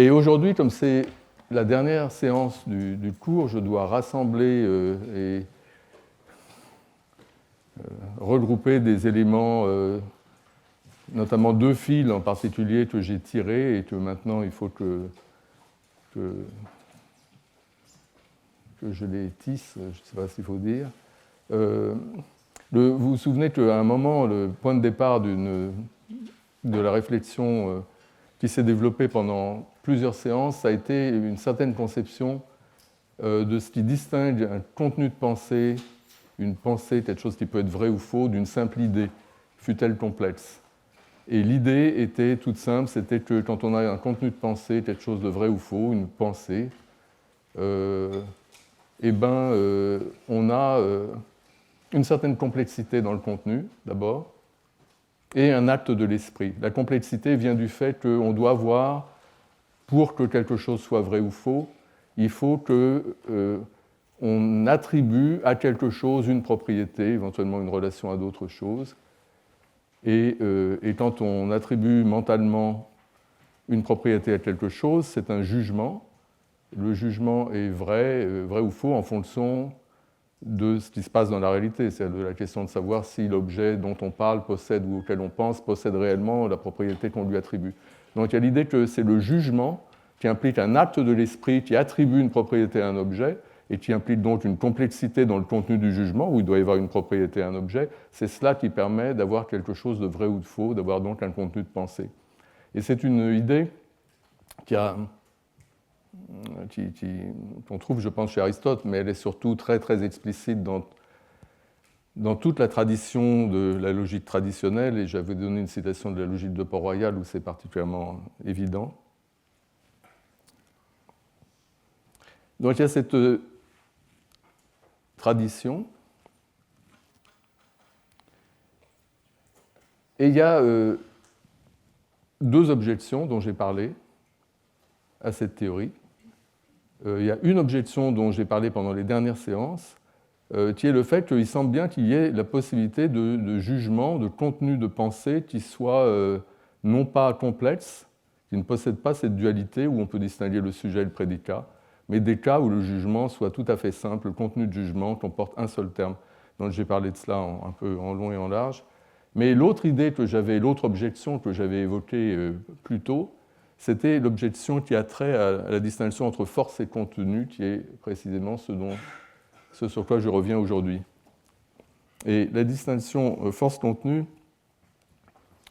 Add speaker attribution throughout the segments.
Speaker 1: Et aujourd'hui, comme c'est la dernière séance du cours, je dois rassembler et regrouper des éléments, notamment 2 fils en particulier que j'ai tirés et que maintenant il faut que je les tisse, je ne sais pas s'il faut dire. Vous vous souvenez qu'à un moment, le point de départ de la réflexion qui s'est développée pendant plusieurs séances, ça a été une certaine conception de ce qui distingue un contenu de pensée, une pensée, quelque chose qui peut être vrai ou faux, d'une simple idée, fût-elle complexe. Et l'idée était toute simple, c'était que quand on a un contenu de pensée, quelque chose de vrai ou faux, une pensée, on a une certaine complexité dans le contenu, d'abord, et un acte de l'esprit. La complexité vient du fait qu'on doit voir, pour que quelque chose soit vrai ou faux, il faut qu'on attribue à quelque chose une propriété, éventuellement une relation à d'autres choses. Et quand on attribue mentalement une propriété à quelque chose, c'est un jugement. Le jugement est vrai ou faux en fonction de ce qui se passe dans la réalité, c'est de la question de savoir si l'objet dont on parle possède ou auquel on pense possède réellement la propriété qu'on lui attribue. Donc il y a l'idée que c'est le jugement qui implique un acte de l'esprit qui attribue une propriété à un objet et qui implique donc une complexité dans le contenu du jugement, où il doit y avoir une propriété à un objet. C'est cela qui permet d'avoir quelque chose de vrai ou de faux, d'avoir donc un contenu de pensée. Et c'est une idée qu'on trouve, je pense, chez Aristote, mais elle est surtout très, très explicite dans toute la tradition de la logique traditionnelle, et j'avais donné une citation de la logique de Port-Royal où c'est particulièrement évident. Donc il y a cette tradition, et il y a 2 objections dont j'ai parlé à cette théorie. Il y a une objection dont j'ai parlé pendant les dernières séances, qui est le fait qu'il semble bien qu'il y ait la possibilité de jugement, de contenu de pensée qui soit non pas complexe, qui ne possède pas cette dualité où on peut distinguer le sujet et le prédicat, mais des cas où le jugement soit tout à fait simple, le contenu de jugement comporte un seul terme. Donc j'ai parlé de cela un peu en long et en large. Mais l'autre idée que j'avais, l'autre objection que j'avais évoquée plus tôt, c'était l'objection qui a trait à la distinction entre force et contenu, qui est précisément ce sur quoi je reviens aujourd'hui. Et la distinction force-contenu,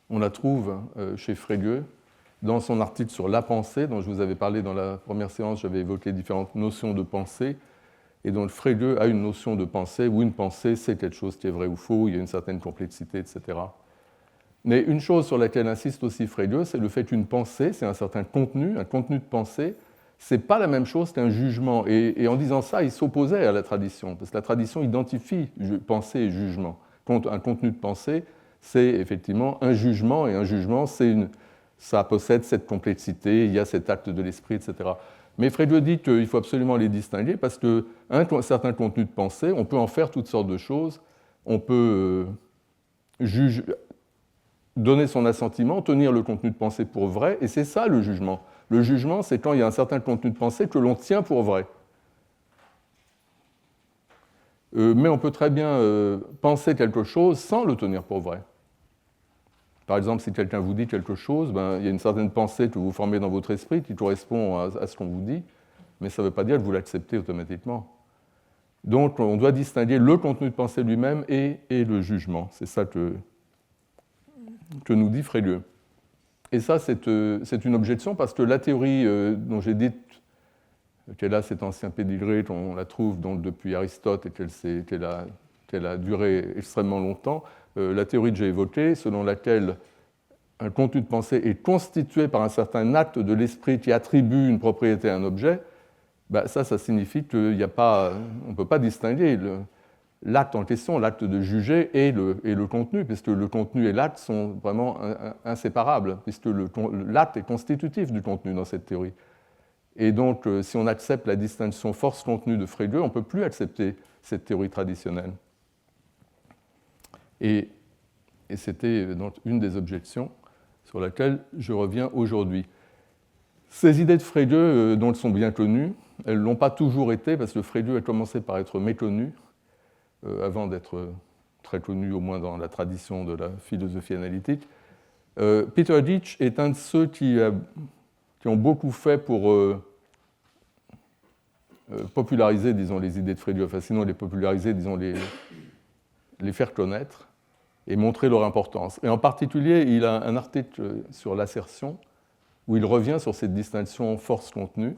Speaker 1: on la trouve chez Frege, dans son article sur la pensée, dont je vous avais parlé dans la première séance, j'avais évoqué différentes notions de pensée, et donc Frege a une notion de pensée, où une pensée, c'est quelque chose qui est vrai ou faux, il y a une certaine complexité, etc. Mais une chose sur laquelle insiste aussi Frege, c'est le fait qu'une pensée, c'est un certain contenu, un contenu de pensée, ce n'est pas la même chose qu'un jugement. Et en disant ça, il s'opposait à la tradition, parce que la tradition identifie pensée et jugement. Un contenu de pensée, c'est effectivement un jugement, et un jugement, ça possède cette complexité, il y a cet acte de l'esprit, etc. Mais Frege dit qu'il faut absolument les distinguer, parce qu'un certain contenu de pensée, on peut en faire toutes sortes de choses, on peut donner son assentiment, tenir le contenu de pensée pour vrai, et c'est ça le jugement. Le jugement, c'est quand il y a un certain contenu de pensée que l'on tient pour vrai. Mais on peut très bien penser quelque chose sans le tenir pour vrai. Par exemple, si quelqu'un vous dit quelque chose, il y a une certaine pensée que vous formez dans votre esprit qui correspond à ce qu'on vous dit, mais ça ne veut pas dire que vous l'acceptez automatiquement. Donc, on doit distinguer le contenu de pensée lui-même et le jugement. C'est ça que nous dit Frege. Et ça, c'est une objection parce que la théorie dont j'ai dit qu'elle a cet ancien pédigré, qu'on la trouve donc depuis Aristote et qu'elle a duré extrêmement longtemps, la théorie que j'ai évoquée, selon laquelle un contenu de pensée est constitué par un certain acte de l'esprit qui attribue une propriété à un objet, ça signifie qu'on ne peut pas distinguer l'acte en question, l'acte de juger et le contenu, puisque le contenu et l'acte sont vraiment inséparables, puisque l'acte est constitutif du contenu dans cette théorie. Et donc, si on accepte la distinction force-contenu de Frege, on ne peut plus accepter cette théorie traditionnelle. Et c'était donc une des objections sur laquelle je reviens aujourd'hui. Ces idées de Frege, dont elles sont bien connues, elles ne l'ont pas toujours été, parce que Frege a commencé par être méconnu, avant d'être très connu, au moins dans la tradition de la philosophie analytique. Peter Ditch est un de ceux qui ont beaucoup fait pour populariser, disons, les idées de Frege, enfin sinon les populariser, disons, les faire connaître et montrer leur importance. Et en particulier, il a un article sur l'assertion où il revient sur cette distinction force-contenu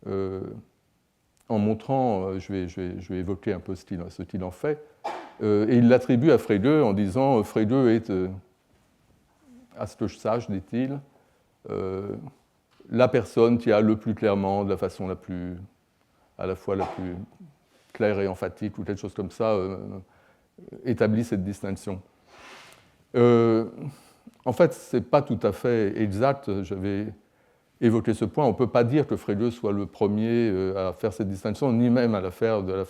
Speaker 1: en montrant, je vais évoquer un peu ce qu'il en fait, et il l'attribue à Frege en disant Frege est, à ce que je sache, dit-il, la personne qui a le plus clairement, de la façon à la fois la plus claire et emphatique, ou quelque chose comme ça, établit cette distinction. En fait, ce n'est pas tout à fait exact. J'avais évoqué ce point. On ne peut pas dire que Frege soit le premier à faire cette distinction, ni même à la faire d'une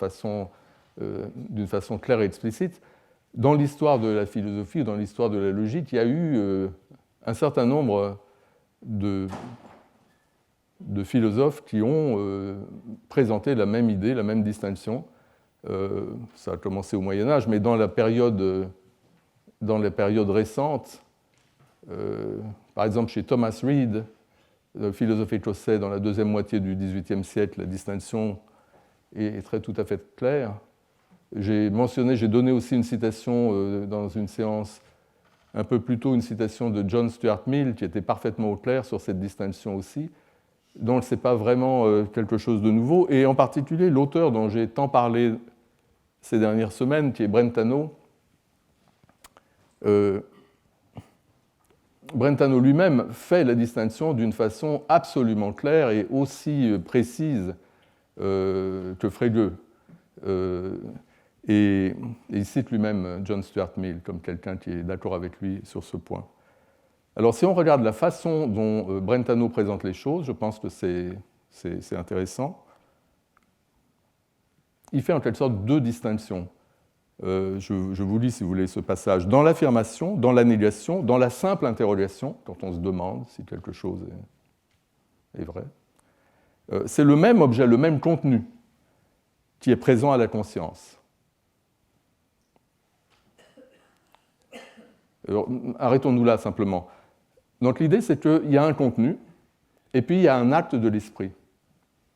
Speaker 1: façon claire et explicite. Dans l'histoire de la philosophie, dans l'histoire de la logique, il y a eu un certain nombre de philosophes qui ont présenté la même idée, la même distinction. Ça a commencé au Moyen-Âge, mais dans la période récente, par exemple chez Thomas Reid, le philosophe écossais dans la deuxième moitié du XVIIIe siècle, la distinction est tout à fait claire. J'ai donné aussi une citation dans une séance un peu plus tôt, une citation de John Stuart Mill qui était parfaitement au clair sur cette distinction aussi. Donc ce n'est pas vraiment quelque chose de nouveau. Et en particulier, l'auteur dont j'ai tant parlé ces dernières semaines, qui est Brentano, Brentano lui-même fait la distinction d'une façon absolument claire et aussi précise que Frege. Et il cite lui-même John Stuart Mill comme quelqu'un qui est d'accord avec lui sur ce point. Alors si on regarde la façon dont Brentano présente les choses, je pense que c'est intéressant. Il fait en quelque sorte deux distinctions. Je vous lis, si vous voulez, ce passage. Dans l'affirmation, dans la négation, dans la simple interrogation, quand on se demande si quelque chose est vrai, c'est le même objet, le même contenu qui est présent à la conscience. Alors, arrêtons-nous là simplement. Donc l'idée, c'est qu'il y a un contenu, et puis il y a un acte de l'esprit.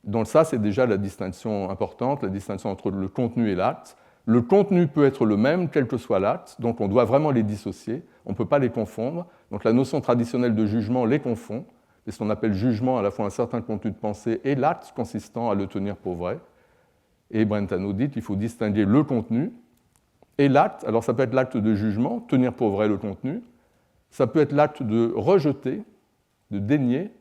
Speaker 1: Donc ça, c'est déjà la distinction importante, la distinction entre le contenu et l'acte. Le contenu peut être le même, quel que soit l'acte, donc on doit vraiment les dissocier, on ne peut pas les confondre. Donc la notion traditionnelle de jugement les confond, c'est ce qu'on appelle jugement à la fois un certain contenu de pensée et l'acte consistant à le tenir pour vrai. Et Brentano dit qu'il faut distinguer le contenu et l'acte. Alors ça peut être l'acte de jugement, tenir pour vrai le contenu, ça peut être l'acte de rejeter, de dénier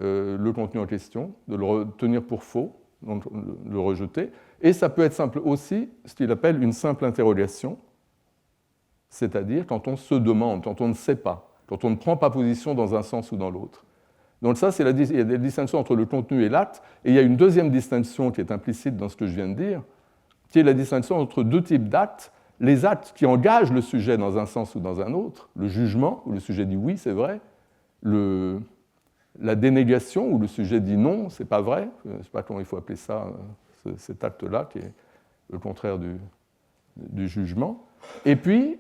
Speaker 1: le contenu en question, de le tenir pour faux, donc le rejeter. Et ça peut être simple aussi, ce qu'il appelle une simple interrogation, c'est-à-dire quand on se demande, quand on ne sait pas, quand on ne prend pas position dans un sens ou dans l'autre. Donc ça, il y a des distinctions entre le contenu et l'acte, et il y a une deuxième distinction qui est implicite dans ce que je viens de dire, qui est la distinction entre deux types d'actes, les actes qui engagent le sujet dans un sens ou dans un autre, le jugement, où le sujet dit oui, c'est vrai, la dénégation, où le sujet dit non, c'est pas vrai, je ne sais pas comment il faut appeler ça, cet acte-là, qui est le contraire du jugement. Et puis,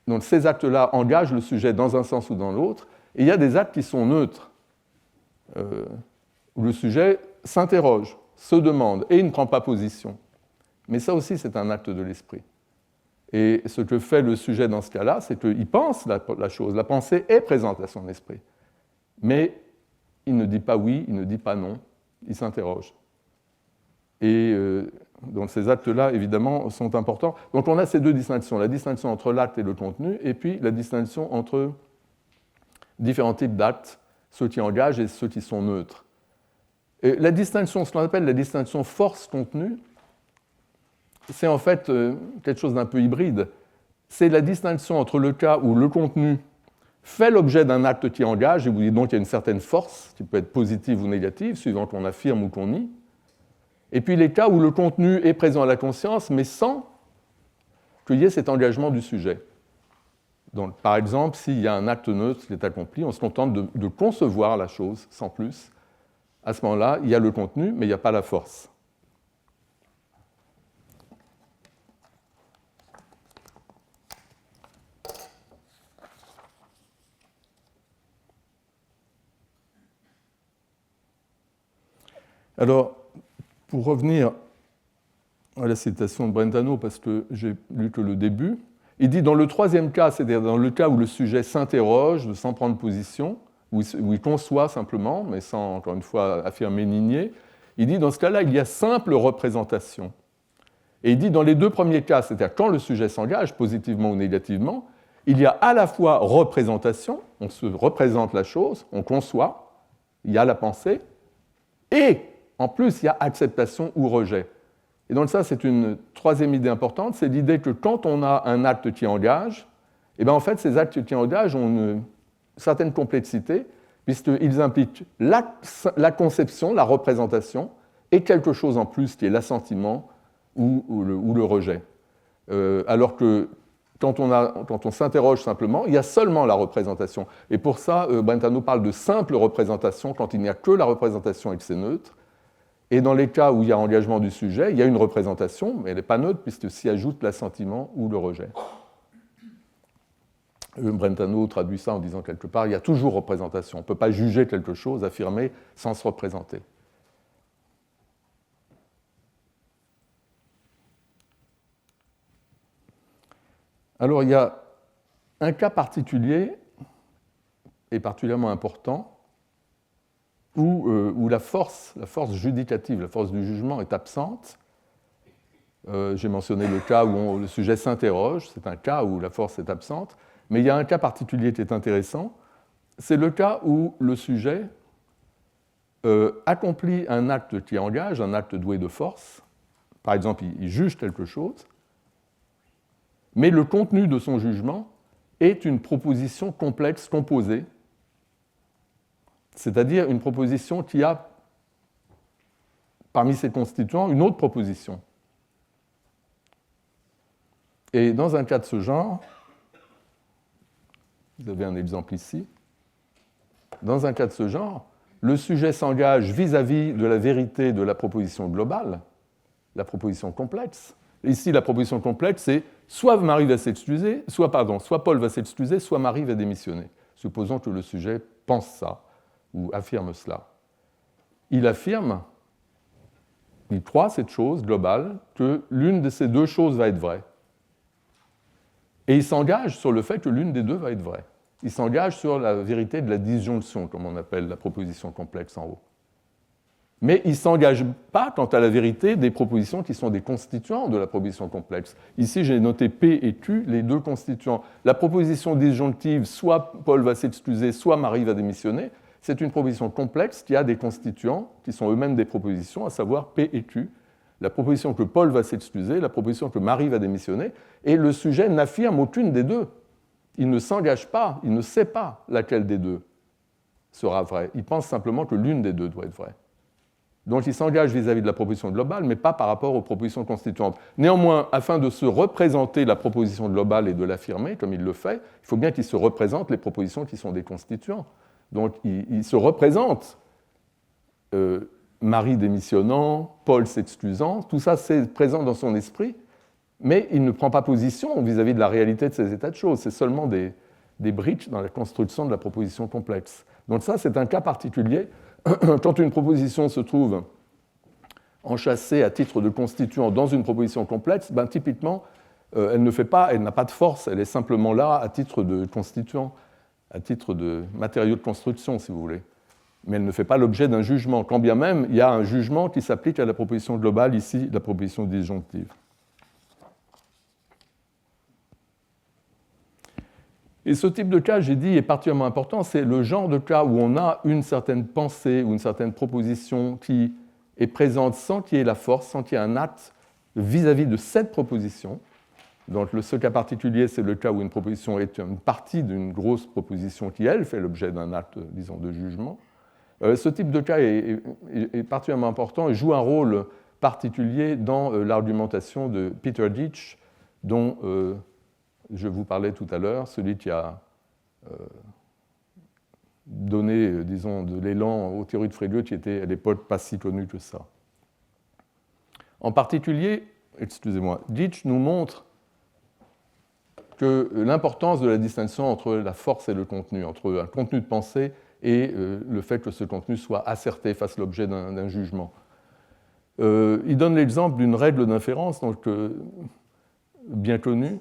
Speaker 1: donc ces actes-là engagent le sujet dans un sens ou dans l'autre, et il y a des actes qui sont neutres, où le sujet s'interroge, se demande, et il ne prend pas position. Mais ça aussi, c'est un acte de l'esprit. Et ce que fait le sujet dans ce cas-là, c'est qu'il pense la chose. La pensée est présente à son esprit. Mais il ne dit pas oui, il ne dit pas non, il s'interroge. Et donc ces actes-là, évidemment, sont importants. Donc on a ces deux distinctions, la distinction entre l'acte et le contenu, et puis la distinction entre différents types d'actes, ceux qui engagent et ceux qui sont neutres. Et la distinction, ce qu'on appelle la distinction force-contenu, c'est en fait quelque chose d'un peu hybride. C'est la distinction entre le cas où le contenu fait l'objet d'un acte qui engage, et vous dites donc qu'il y a une certaine force, qui peut être positive ou négative, suivant qu'on affirme ou qu'on nie, et puis les cas où le contenu est présent à la conscience, mais sans qu'il y ait cet engagement du sujet. Donc, par exemple, s'il y a un acte neutre qui est accompli, on se contente de concevoir la chose sans plus. À ce moment-là, il y a le contenu, mais il n'y a pas la force. Alors, pour revenir à la citation de Brentano, parce que j'ai lu que le début, il dit dans le troisième cas, c'est-à-dire dans le cas où le sujet s'interroge sans prendre position, où il conçoit simplement, mais sans, encore une fois, affirmer ni nier, il dit dans ce cas-là, il y a simple représentation. Et il dit dans les deux premiers cas, c'est-à-dire quand le sujet s'engage, positivement ou négativement, il y a à la fois représentation, on se représente la chose, on conçoit, il y a la pensée, et en plus, il y a acceptation ou rejet. Et donc ça, c'est une troisième idée importante, c'est l'idée que quand on a un acte qui engage, et bien en fait, ces actes qui engagent ont une certaine complexité, puisqu'ils impliquent la conception, la représentation, et quelque chose en plus qui est l'assentiment ou le rejet. Alors que quand on s'interroge simplement, il y a seulement la représentation. Et pour ça, Brentano parle de simple représentation quand il n'y a que la représentation et que c'est neutre. Et dans les cas où il y a engagement du sujet, il y a une représentation, mais elle n'est pas neutre puisque s'y ajoute l'assentiment ou le rejet. Brentano traduit ça en disant quelque part, il y a toujours représentation. On ne peut pas juger quelque chose, affirmer, sans se représenter. Alors il y a un cas particulier, et particulièrement important, où la force judicative, la force du jugement est absente. J'ai mentionné le cas où le sujet s'interroge, c'est un cas où la force est absente, mais il y a un cas particulier qui est intéressant, c'est le cas où le sujet accomplit un acte qui engage, un acte doué de force, par exemple il juge quelque chose, mais le contenu de son jugement est une proposition complexe composée, c'est-à-dire une proposition qui a, parmi ses constituants, une autre proposition. Et dans un cas de ce genre, vous avez un exemple ici, dans un cas de ce genre, le sujet s'engage vis-à-vis de la vérité de la proposition globale, la proposition complexe. Ici, la proposition complexe, c'est soit Marie va s'excuser, soit Paul va s'excuser, soit Marie va démissionner. Supposons que le sujet pense ça, ou affirme cela. Il affirme, il croit cette chose globale, que l'une de ces deux choses va être vraie. Et il s'engage sur le fait que l'une des deux va être vraie. Il s'engage sur la vérité de la disjonction, comme on appelle la proposition complexe en haut. Mais il ne s'engage pas quant à la vérité des propositions qui sont des constituants de la proposition complexe. Ici, j'ai noté P et Q, les deux constituants. La proposition disjonctive, soit Paul va s'excuser, soit Marie va démissionner, c'est une proposition complexe qui a des constituants qui sont eux-mêmes des propositions, à savoir P et Q. La proposition que Paul va s'excuser, la proposition que Marie va démissionner, et le sujet n'affirme aucune des deux. Il ne s'engage pas, il ne sait pas laquelle des deux sera vraie. Il pense simplement que l'une des deux doit être vraie. Donc il s'engage vis-à-vis de la proposition globale, mais pas par rapport aux propositions constituantes. Néanmoins, afin de se représenter la proposition globale et de l'affirmer, comme il le fait, il faut bien qu'il se représente les propositions qui sont des constituants. Donc il se représente Marie démissionnant, Paul s'excusant, tout ça c'est présent dans son esprit, mais il ne prend pas position vis-à-vis de la réalité de ces états de choses. C'est seulement des briques dans la construction de la proposition complexe. Donc ça, c'est un cas particulier. Quand une proposition se trouve enchâssée à titre de constituant dans une proposition complexe, ben, typiquement, elle n'a pas de force, elle est simplement là à titre de constituant, à titre de matériau de construction, si vous voulez. Mais elle ne fait pas l'objet d'un jugement, quand bien même il y a un jugement qui s'applique à la proposition globale, ici, la proposition disjonctive. Et ce type de cas, j'ai dit, est particulièrement important, c'est le genre de cas où on a une certaine pensée ou une certaine proposition qui est présente sans qu'il y ait la force, sans qu'il y ait un acte vis-à-vis de cette proposition. Donc ce cas particulier, c'est le cas où une proposition est une partie d'une grosse proposition qui, elle, fait l'objet d'un acte, disons, de jugement. Ce type de cas est particulièrement important et joue un rôle particulier dans l'argumentation de Peter Dietsch, dont je vous parlais tout à l'heure, celui qui a donné, disons, de l'élan aux théories de Frege, qui étaient à l'époque pas si connues que ça. En particulier, Ditch nous montre que l'importance de la distinction entre la force et le contenu, entre un contenu de pensée et le fait que ce contenu soit asserté, fasse l'objet d'un jugement. Il donne l'exemple d'une règle d'inférence donc, bien connue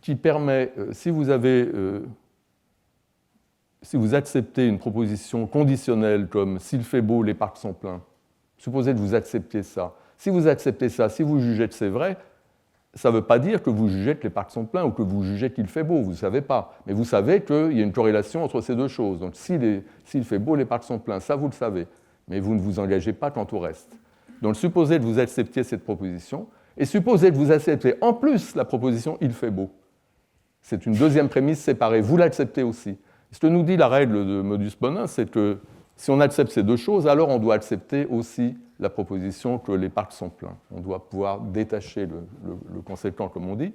Speaker 1: qui permet, si vous acceptez une proposition conditionnelle comme « s'il fait beau, les parcs sont pleins », supposez que vous acceptiez ça. Si vous acceptez ça, si vous jugez que c'est vrai, ça ne veut pas dire que vous jugez que les parcs sont pleins ou que vous jugez qu'il fait beau, vous ne savez pas. Mais vous savez qu'il y a une corrélation entre ces deux choses. Donc s'il fait beau, les parcs sont pleins, ça vous le savez. Mais vous ne vous engagez pas quant au reste. Donc supposez que vous acceptiez cette proposition, et supposez que vous acceptez en plus la proposition « il fait beau ». C'est une deuxième prémisse séparée, vous l'acceptez aussi. Ce que nous dit la règle de modus ponens, c'est que si on accepte ces deux choses, alors on doit accepter aussi la proposition que les parcs sont pleins. On doit pouvoir détacher le conséquent, comme on dit.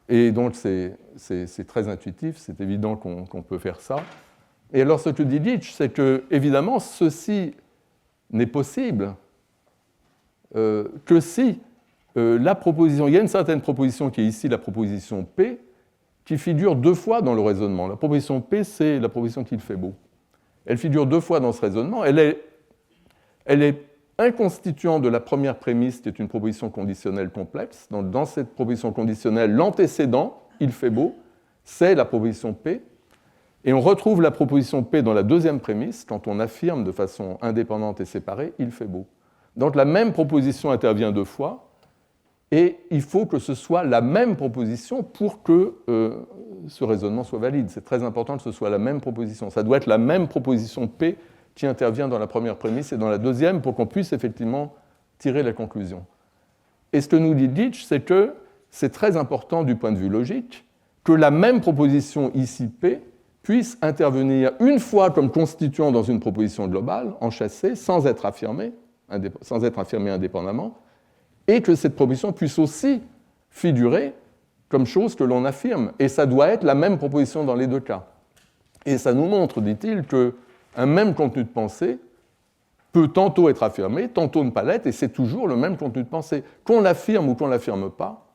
Speaker 1: Et donc, c'est très intuitif, c'est évident qu'on peut faire ça. Et alors, ce que dit Ditch, c'est que, évidemment, ceci n'est possible que si la proposition, il y a une certaine proposition qui est ici la proposition P, qui figure deux fois dans le raisonnement. La proposition P, c'est la proposition qu'il fait beau. Elle figure deux fois dans ce raisonnement. Elle est un constituant de la première prémisse, qui est une proposition conditionnelle complexe. Donc, dans cette proposition conditionnelle, l'antécédent, il fait beau, c'est la proposition P. Et on retrouve la proposition P dans la deuxième prémisse, quand on affirme de façon indépendante et séparée, il fait beau. Donc, la même proposition intervient deux fois, et il faut que ce soit la même proposition pour que ce raisonnement soit valide. C'est très important que ce soit la même proposition. Ça doit être la même proposition P qui intervient dans la première prémisse et dans la deuxième pour qu'on puisse effectivement tirer la conclusion. Et ce que nous dit Ditch, c'est que c'est très important du point de vue logique que la même proposition ici P puisse intervenir une fois comme constituant dans une proposition globale, enchâssée, sans être affirmée indépendamment, et que cette proposition puisse aussi figurer comme chose que l'on affirme. Et ça doit être la même proposition dans les deux cas. Et ça nous montre, dit-il, qu'un même contenu de pensée peut tantôt être affirmé, tantôt ne pas l'être, et c'est toujours le même contenu de pensée. Qu'on l'affirme ou qu'on ne l'affirme pas,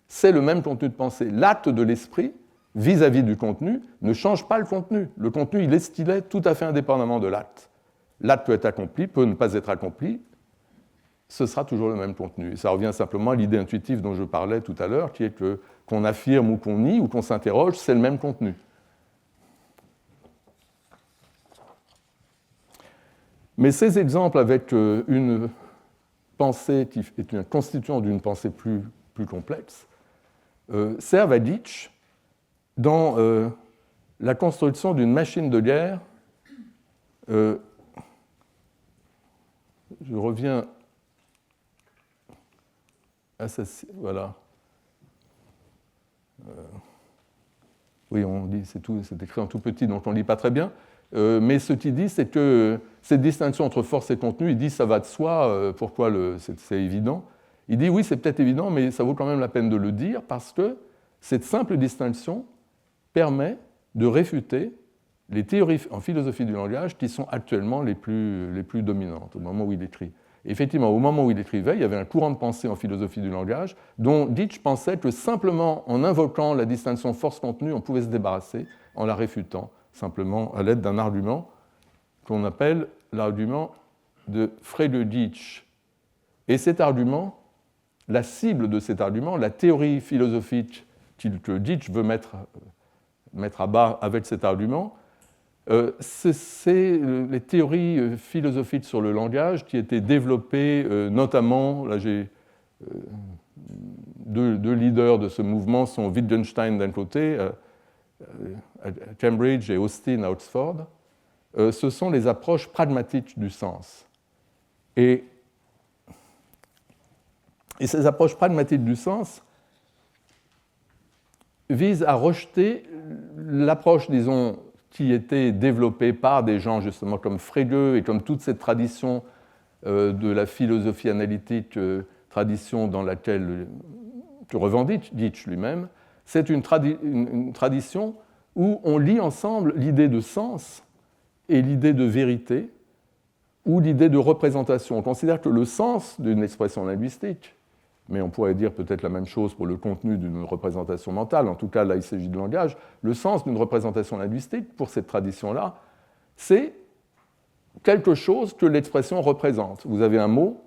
Speaker 1: c'est le même contenu de pensée. L'acte de l'esprit, vis-à-vis du contenu, ne change pas le contenu. Le contenu, il est ce qu'il est, tout à fait indépendamment de l'acte. L'acte peut être accompli, peut ne pas être accompli, ce sera toujours le même contenu. Et ça revient simplement à l'idée intuitive dont je parlais tout à l'heure, qui est que qu'on affirme ou qu'on nie ou qu'on s'interroge, c'est le même contenu. Mais ces exemples avec une pensée qui est un constituant d'une pensée plus complexe servent à Ditch dans la construction d'une machine de guerre. Je reviens à ça, voilà. Oui, on dit, c'est écrit en tout petit, donc on ne lit pas très bien. Mais ce qu'il dit, c'est que cette distinction entre force et contenu, il dit ça va de soi, pourquoi c'est évident. Il dit oui, c'est peut-être évident, mais ça vaut quand même la peine de le dire, parce que cette simple distinction permet de réfuter les théories en philosophie du langage qui sont actuellement les plus dominantes au moment où il écrit. Et effectivement, au moment où il écrivait, il y avait un courant de pensée en philosophie du langage dont Ditch pensait que simplement en invoquant la distinction force-contenu, on pouvait se débarrasser en la réfutant, simplement à l'aide d'un argument qu'on appelle l'argument de Frege-Ditch. Et cet argument, la cible de cet argument, la théorie philosophique que Ditch veut mettre à bas avec cet argument, c'est les théories philosophiques sur le langage qui étaient développées notamment, là j'ai deux leaders de ce mouvement sont Wittgenstein d'un côté, à Cambridge, et Austin à Oxford. Ce sont les approches pragmatiques du sens. Et ces approches pragmatiques du sens visent à rejeter l'approche, disons, qui était développée par des gens justement comme Frege et comme toute cette tradition de la philosophie analytique, tradition dans laquelle que revendique Ditch lui-même, c'est une tradition où on lie ensemble l'idée de sens et l'idée de vérité, ou l'idée de représentation. On considère que le sens d'une expression linguistique, mais on pourrait dire peut-être la même chose pour le contenu d'une représentation mentale, en tout cas là il s'agit de langage, le sens d'une représentation linguistique, pour cette tradition-là, c'est quelque chose que l'expression représente. Vous avez un mot,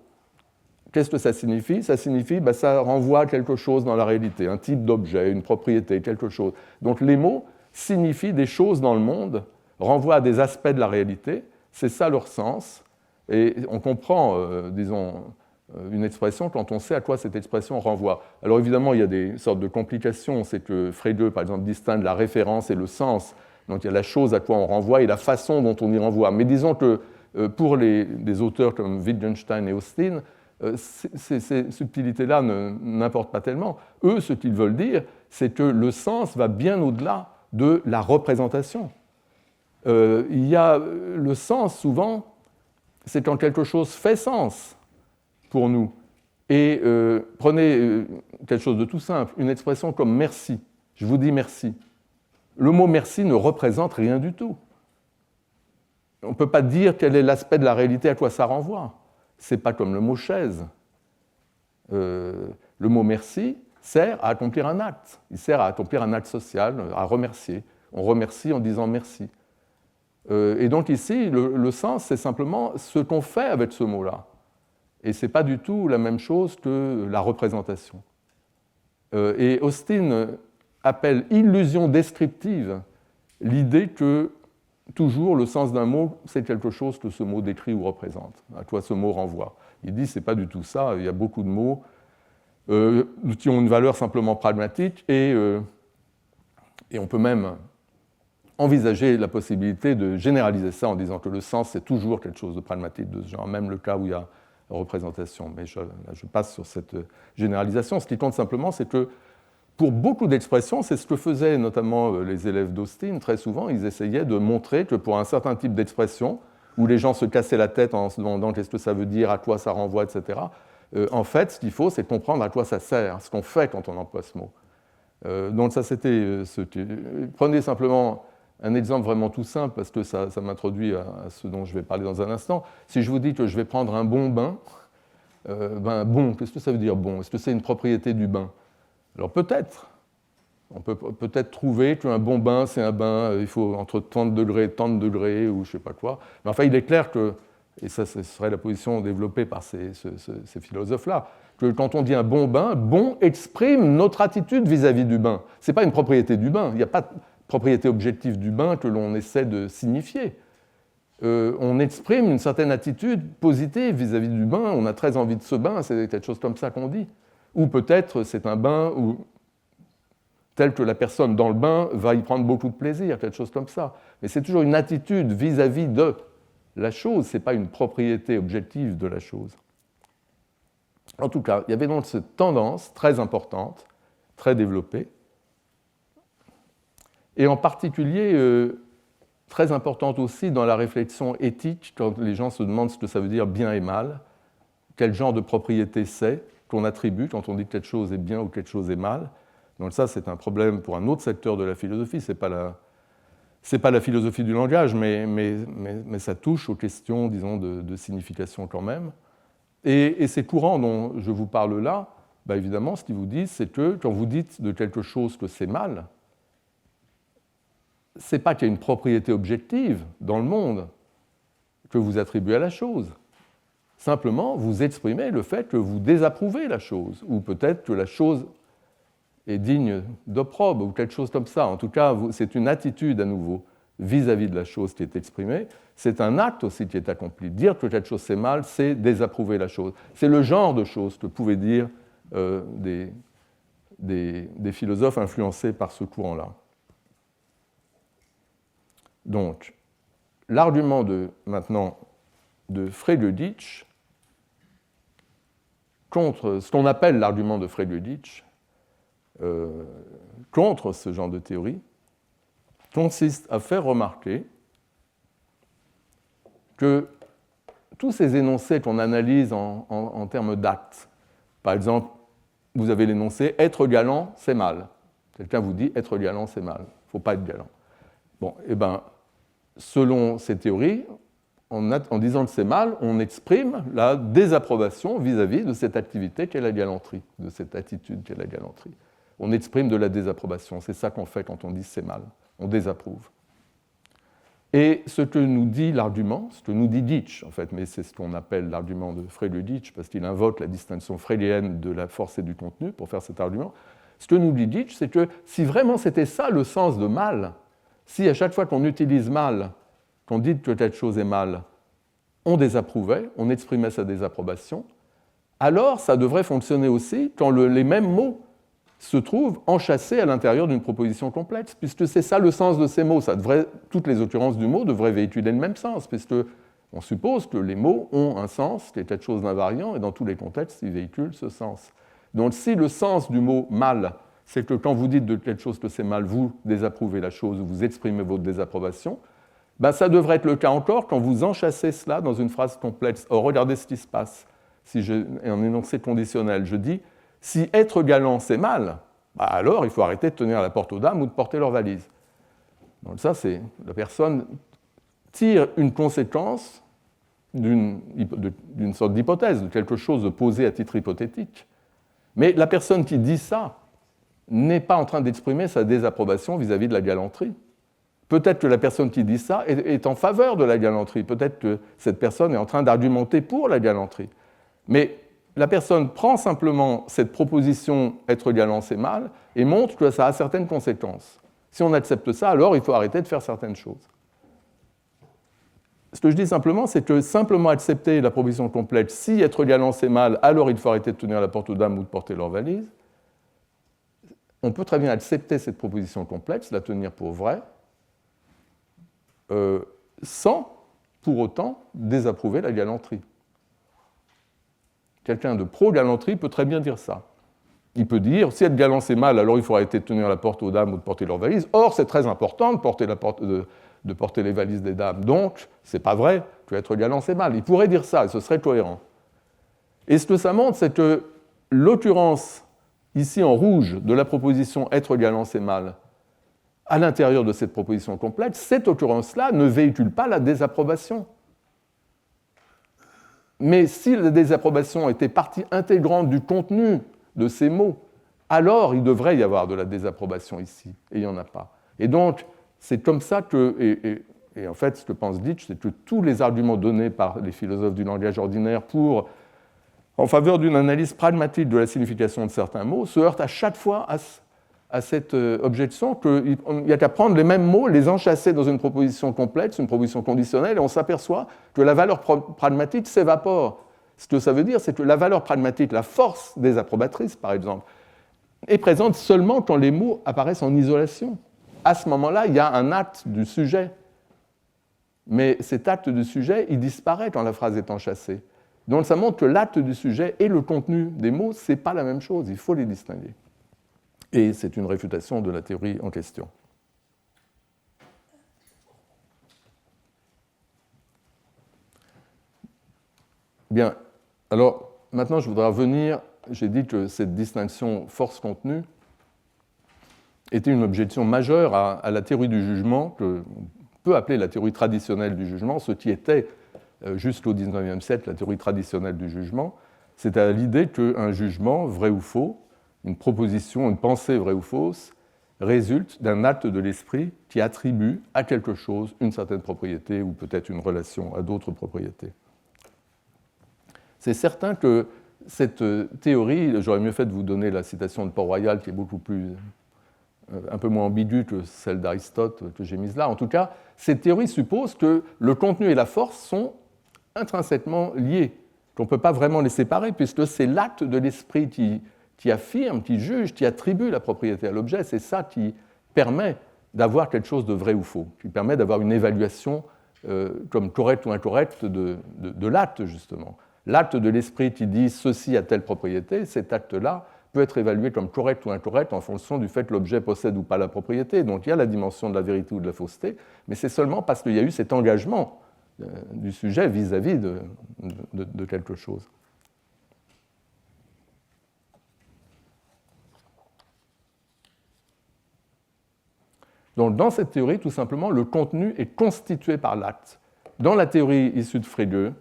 Speaker 1: qu'est-ce que ça signifie? Ça signifie, ça renvoie à quelque chose dans la réalité, un type d'objet, une propriété, quelque chose. Donc les mots signifient des choses dans le monde, renvoient à des aspects de la réalité, c'est ça leur sens, et on comprend, une expression quand on sait à quoi cette expression renvoie. Alors évidemment, il y a des sortes de complications, c'est que Frege, par exemple, distingue la référence et le sens, donc il y a la chose à quoi on renvoie et la façon dont on y renvoie. Mais disons que pour des auteurs comme Wittgenstein et Austin, ces subtilités-là n'importent pas tellement. Eux, ce qu'ils veulent dire, c'est que le sens va bien au-delà de la représentation. Il y a le sens, souvent, c'est quand quelque chose fait sens pour nous. Et prenez quelque chose de tout simple, une expression comme merci. Je vous dis merci. Le mot merci ne représente rien du tout. On ne peut pas dire quel est l'aspect de la réalité à quoi ça renvoie. Ce n'est pas comme le mot chaise. Le mot merci sert à accomplir un acte. Il sert à accomplir un acte social, à remercier. On remercie en disant merci. Et donc ici, le sens, c'est simplement ce qu'on fait avec ce mot-là. Et ce n'est pas du tout la même chose que la représentation. Et Austin appelle illusion descriptive l'idée que toujours le sens d'un mot, c'est quelque chose que ce mot décrit ou représente, à quoi ce mot renvoie. Il dit que ce n'est pas du tout ça, il y a beaucoup de mots qui ont une valeur simplement pragmatique et on peut même envisager la possibilité de généraliser ça en disant que le sens, c'est toujours quelque chose de pragmatique de ce genre, même le cas où il y a représentation. Mais je passe sur cette généralisation. Ce qui compte simplement, c'est que pour beaucoup d'expressions, c'est ce que faisaient notamment les élèves d'Austin. Très souvent, ils essayaient de montrer que pour un certain type d'expression, où les gens se cassaient la tête en se demandant qu'est-ce que ça veut dire, à quoi ça renvoie, etc., en fait, ce qu'il faut, c'est comprendre à quoi ça sert, ce qu'on fait quand on emploie ce mot. Donc ça, c'était ce que... Prenez simplement un exemple vraiment tout simple, parce que ça m'introduit à ce dont je vais parler dans un instant. Si je vous dis que je vais prendre un bon bain, bon, qu'est-ce que ça veut dire bon? Est-ce que c'est une propriété du bain? Alors peut-être. On peut peut-être trouver qu'un bon bain, c'est un bain, il faut entre tant de degrés, ou je ne sais pas quoi. Mais enfin, il est clair que, et ça ce serait la position développée par ces philosophes-là, que quand on dit un bon bain, bon exprime notre attitude vis-à-vis du bain. Ce n'est pas une propriété du bain, il n'y a pas de propriété objective du bain que l'on essaie de signifier. On exprime une certaine attitude positive vis-à-vis du bain, on a très envie de ce bain, c'est quelque chose comme ça qu'on dit. Ou peut-être c'est un bain tel que la personne dans le bain va y prendre beaucoup de plaisir, quelque chose comme ça. Mais c'est toujours une attitude vis-à-vis de la chose, ce n'est pas une propriété objective de la chose. En tout cas, il y avait donc cette tendance très importante, très développée, et en particulier très importante aussi dans la réflexion éthique, quand les gens se demandent ce que ça veut dire bien et mal, quel genre de propriété c'est qu'on attribue quand on dit que quelque chose est bien ou quelque chose est mal. Donc ça, c'est un problème pour un autre secteur de la philosophie, ce n'est pas la philosophie du langage, mais ça touche aux questions, disons, de signification quand même. Et ces courants dont je vous parle là, évidemment, ce qu'ils vous disent, c'est que quand vous dites de quelque chose que c'est mal, ce n'est pas qu'il y a une propriété objective dans le monde que vous attribuez à la chose. Simplement, vous exprimez le fait que vous désapprouvez la chose, ou peut-être que la chose est digne d'opprobre, ou quelque chose comme ça. En tout cas, c'est une attitude à nouveau vis-à-vis de la chose qui est exprimée. C'est un acte aussi qui est accompli. Dire que quelque chose c'est mal, c'est désapprouver la chose. C'est le genre de choses que pouvaient dire des philosophes influencés par ce courant-là. Donc, l'argument maintenant de Frege-Ditch contre ce qu'on appelle l'argument de Frege-Ditch, contre ce genre de théorie, consiste à faire remarquer que tous ces énoncés qu'on analyse en termes d'actes, par exemple, vous avez l'énoncé « être galant, c'est mal ». Quelqu'un vous dit « être galant, c'est mal ». Il ne faut pas être galant. Bon, eh bien, selon ces théories, en disant que c'est mal, on exprime la désapprobation vis-à-vis de cette activité qu'est la galanterie, de cette attitude qu'est la galanterie. On exprime de la désapprobation. C'est ça qu'on fait quand on dit c'est mal. On désapprouve. Et ce que nous dit l'argument, ce que nous dit Ditch, en fait, mais c'est ce qu'on appelle l'argument de Frege-Ditch, parce qu'il invoque la distinction frégéenne de la force et du contenu pour faire cet argument. Ce que nous dit Ditch, c'est que si vraiment c'était ça le sens de mal, si à chaque fois qu'on utilise mal, qu'on dit que telle chose est mal, on désapprouvait, on exprimait sa désapprobation, alors ça devrait fonctionner aussi quand les mêmes mots se trouvent enchâssés à l'intérieur d'une proposition complexe, puisque c'est ça le sens de ces mots. Toutes les occurrences du mot devraient véhiculer le même sens, puisque on suppose que les mots ont un sens qui est quelque chose d'invariant, et dans tous les contextes, ils véhiculent ce sens. Donc si le sens du mot « mal », c'est que quand vous dites de quelque chose que c'est mal, vous désapprouvez la chose, ou vous exprimez votre désapprobation, ben ça devrait être le cas encore quand vous enchâssez cela dans une phrase complexe. Or, regardez ce qui se passe. Si j'ai un énoncé conditionnel, je dis « si être galant, c'est mal », ben alors il faut arrêter de tenir la porte aux dames ou de porter leur valise. Donc ça, c'est la personne tire une conséquence d'une sorte d'hypothèse, de quelque chose de posé à titre hypothétique. Mais la personne qui dit ça n'est pas en train d'exprimer sa désapprobation vis-à-vis de la galanterie. Peut-être que la personne qui dit ça est en faveur de la galanterie. Peut-être que cette personne est en train d'argumenter pour la galanterie. Mais la personne prend simplement cette proposition « être galant, c'est mal » et montre que ça a certaines conséquences. Si on accepte ça, alors il faut arrêter de faire certaines choses. Ce que je dis simplement, c'est que simplement accepter la proposition complète « si être galant, c'est mal », alors il faut arrêter de tenir la porte aux dames ou de porter leur valise. On peut très bien accepter cette proposition complexe, la tenir pour vraie, sans, pour autant, désapprouver la galanterie. Quelqu'un de pro-galanterie peut très bien dire ça. Il peut dire, si être galant c'est mal, alors il faut arrêter de tenir la porte aux dames ou de porter leurs valises. Or, c'est très important de porter les valises des dames. Donc, c'est pas vrai que être galant c'est mal. Il pourrait dire ça, et ce serait cohérent. Et ce que ça montre, c'est que l'occurrence, ici en rouge, de la proposition être galant c'est mal, à l'intérieur de cette proposition complète, cette occurrence-là ne véhicule pas la désapprobation. Mais si la désapprobation était partie intégrante du contenu de ces mots, alors il devrait y avoir de la désapprobation ici, et il n'y en a pas. Et donc, c'est comme ça que, et en fait, ce que pense Ditch, c'est que tous les arguments donnés par les philosophes du langage ordinaire en faveur d'une analyse pragmatique de la signification de certains mots se heurtent à chaque fois à cette objection qu'il n'y a qu'à prendre les mêmes mots, les enchâsser dans une proposition complexe, une proposition conditionnelle, et on s'aperçoit que la valeur pragmatique s'évapore. Ce que ça veut dire, c'est que la valeur pragmatique, la force désapprobatrice, par exemple, est présente seulement quand les mots apparaissent en isolation. À ce moment-là, il y a un acte du sujet. Mais cet acte du sujet, il disparaît quand la phrase est enchâssée. Donc ça montre que l'acte du sujet et le contenu des mots, ce n'est pas la même chose, il faut les distinguer. Et c'est une réfutation de la théorie en question. Bien, alors maintenant je voudrais revenir, j'ai dit que cette distinction force-contenu était une objection majeure à la théorie du jugement, qu'on peut appeler la théorie traditionnelle du jugement, ce qui était jusqu'au XIXe siècle la théorie traditionnelle du jugement, c'était à l'idée qu'un jugement, vrai ou faux, une proposition, une pensée vraie ou fausse, résulte d'un acte de l'esprit qui attribue à quelque chose une certaine propriété ou peut-être une relation à d'autres propriétés. C'est certain que cette théorie, j'aurais mieux fait de vous donner la citation de Port-Royal qui est beaucoup plus, un peu moins ambiguë que celle d'Aristote que j'ai mise là. En tout cas, cette théorie suppose que le contenu et la force sont intrinsèquement liés, qu'on ne peut pas vraiment les séparer puisque c'est l'acte de l'esprit qui affirme, qui juge, qui attribue la propriété à l'objet. C'est ça qui permet d'avoir quelque chose de vrai ou faux, qui permet d'avoir une évaluation comme correcte ou incorrecte de l'acte, justement. L'acte de l'esprit qui dit ceci a telle propriété, cet acte-là peut être évalué comme correct ou incorrect en fonction du fait que l'objet possède ou pas la propriété. Donc il y a la dimension de la vérité ou de la fausseté, mais c'est seulement parce qu'il y a eu cet engagement du sujet vis-à-vis de quelque chose. Donc dans cette théorie, tout simplement, le contenu est constitué par l'acte. Dans la théorie issue de Frege,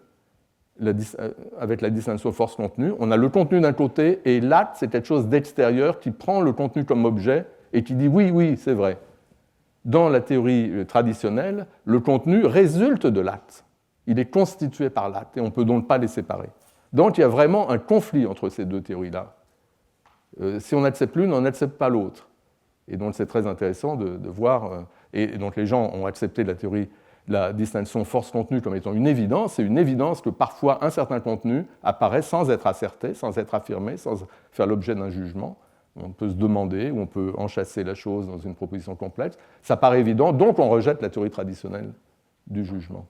Speaker 1: avec la distinction force-contenu, on a le contenu d'un côté et l'acte, c'est quelque chose d'extérieur qui prend le contenu comme objet et qui dit oui, oui, c'est vrai. Dans la théorie traditionnelle, le contenu résulte de l'acte. Il est constitué par l'acte et on ne peut donc pas les séparer. Donc il y a vraiment un conflit entre ces deux théories-là. Si on accepte l'une, on n'accepte pas l'autre. Et donc c'est très intéressant de voir. Et donc les gens ont accepté la distinction force-contenu comme étant une évidence. C'est une évidence que parfois un certain contenu apparaît sans être asserté, sans être affirmé, sans faire l'objet d'un jugement. On peut se demander, ou on peut enchasser la chose dans une proposition complexe. Ça paraît évident, donc on rejette la théorie traditionnelle du jugement.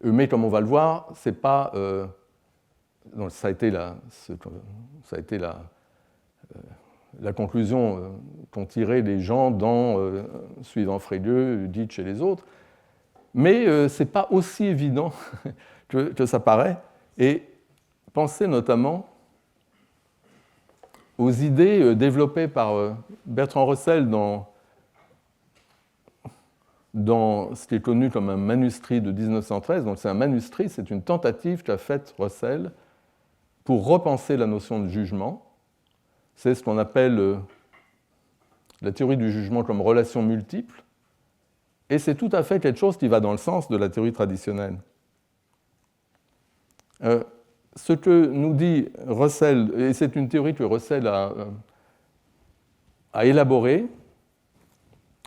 Speaker 1: Mais comme on va le voir, c'est pas. Donc ça a été la conclusion qu'ont tirée les gens suivant Frege, Ditch et les autres. Mais ce n'est pas aussi évident que ça paraît. Et pensez notamment aux idées développées par Bertrand Russell dans ce qui est connu comme un manuscrit de 1913. Donc c'est un manuscrit, c'est une tentative qu'a faite Russell pour repenser la notion de jugement. C'est ce qu'on appelle la théorie du jugement comme relation multiple. Et c'est tout à fait quelque chose qui va dans le sens de la théorie traditionnelle. Ce que nous dit Russell, et c'est une théorie que Russell a élaborée,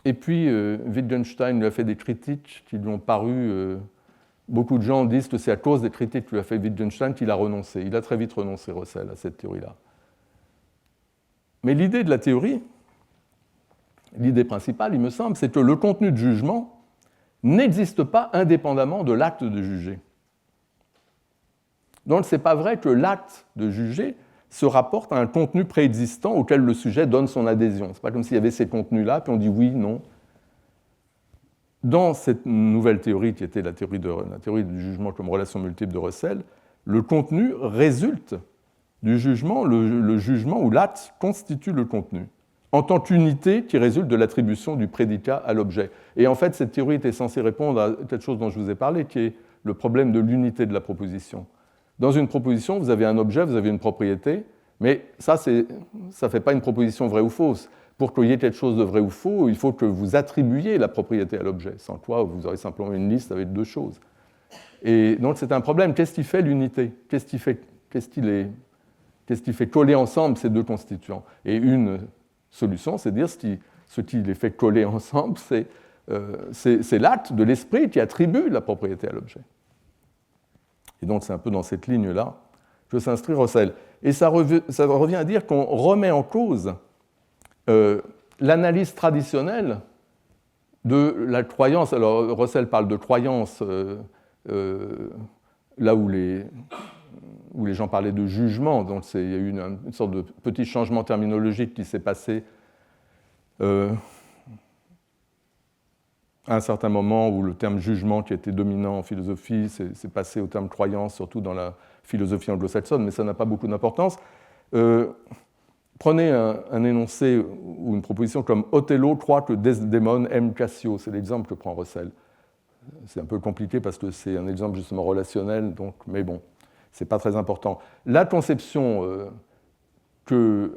Speaker 1: et puis Wittgenstein lui a fait des critiques qui lui ont paru. Beaucoup de gens disent que c'est à cause des critiques que lui a fait Wittgenstein qu'il a renoncé. Il a très vite renoncé, Russell, à cette théorie-là. Mais l'idée de la théorie, l'idée principale, il me semble, c'est que le contenu de jugement n'existe pas indépendamment de l'acte de juger. Donc ce n'est pas vrai que l'acte de juger se rapporte à un contenu préexistant auquel le sujet donne son adhésion. Ce n'est pas comme s'il y avait ces contenus-là, puis on dit oui, non. Dans cette nouvelle théorie, qui était la théorie du jugement comme relation multiple de Russell, le contenu résulte du jugement, le jugement ou l'acte constitue le contenu, en tant qu'unité qui résulte de l'attribution du prédicat à l'objet. Et en fait, cette théorie était censée répondre à quelque chose dont je vous ai parlé, qui est le problème de l'unité de la proposition. Dans une proposition, vous avez un objet, vous avez une propriété, mais ça ne fait pas une proposition vraie ou fausse. Pour qu'il y ait quelque chose de vrai ou faux, il faut que vous attribuiez la propriété à l'objet, sans quoi vous aurez simplement une liste avec deux choses. Et donc c'est un problème. Qu'est-ce qui fait l'unité ? Qu'est-ce qui fait coller ensemble ces deux constituants ? Et une solution, c'est de dire ce qui les fait coller ensemble, c'est l'acte de l'esprit qui attribue la propriété à l'objet. Et donc c'est un peu dans cette ligne-là que s'inscrit Russell. Et ça revient à dire qu'on remet en cause l'analyse traditionnelle de la croyance. Alors Russell parle de croyance là où les gens parlaient de jugement. Donc il y a eu une sorte de petit changement terminologique qui s'est passé à un certain moment où le terme jugement qui était dominant en philosophie s'est passé au terme croyance, surtout dans la philosophie anglo-saxonne, mais ça n'a pas beaucoup d'importance. Prenez un énoncé ou une proposition comme Othello croit que Desdémone aime Cassio. C'est l'exemple que prend Russell. C'est un peu compliqué parce que c'est un exemple justement relationnel, donc, mais bon, ce n'est pas très important. La conception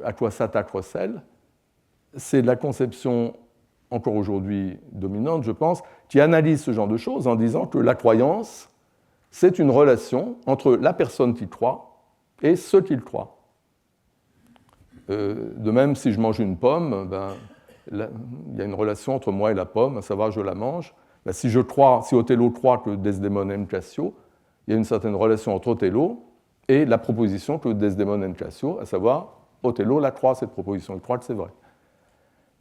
Speaker 1: à quoi s'attaque Russell, c'est la conception encore aujourd'hui dominante, je pense, qui analyse ce genre de choses en disant que la croyance, c'est une relation entre la personne qui croit et ce qu'il croit. De même, si je mange une pomme, il y a une relation entre moi et la pomme, à savoir je la mange. Si Othello croit que Desdémone aime Cassio, il y a une certaine relation entre Othello et la proposition que Desdémone aime Cassio, à savoir Othello la croit, cette proposition, il croit que c'est vrai.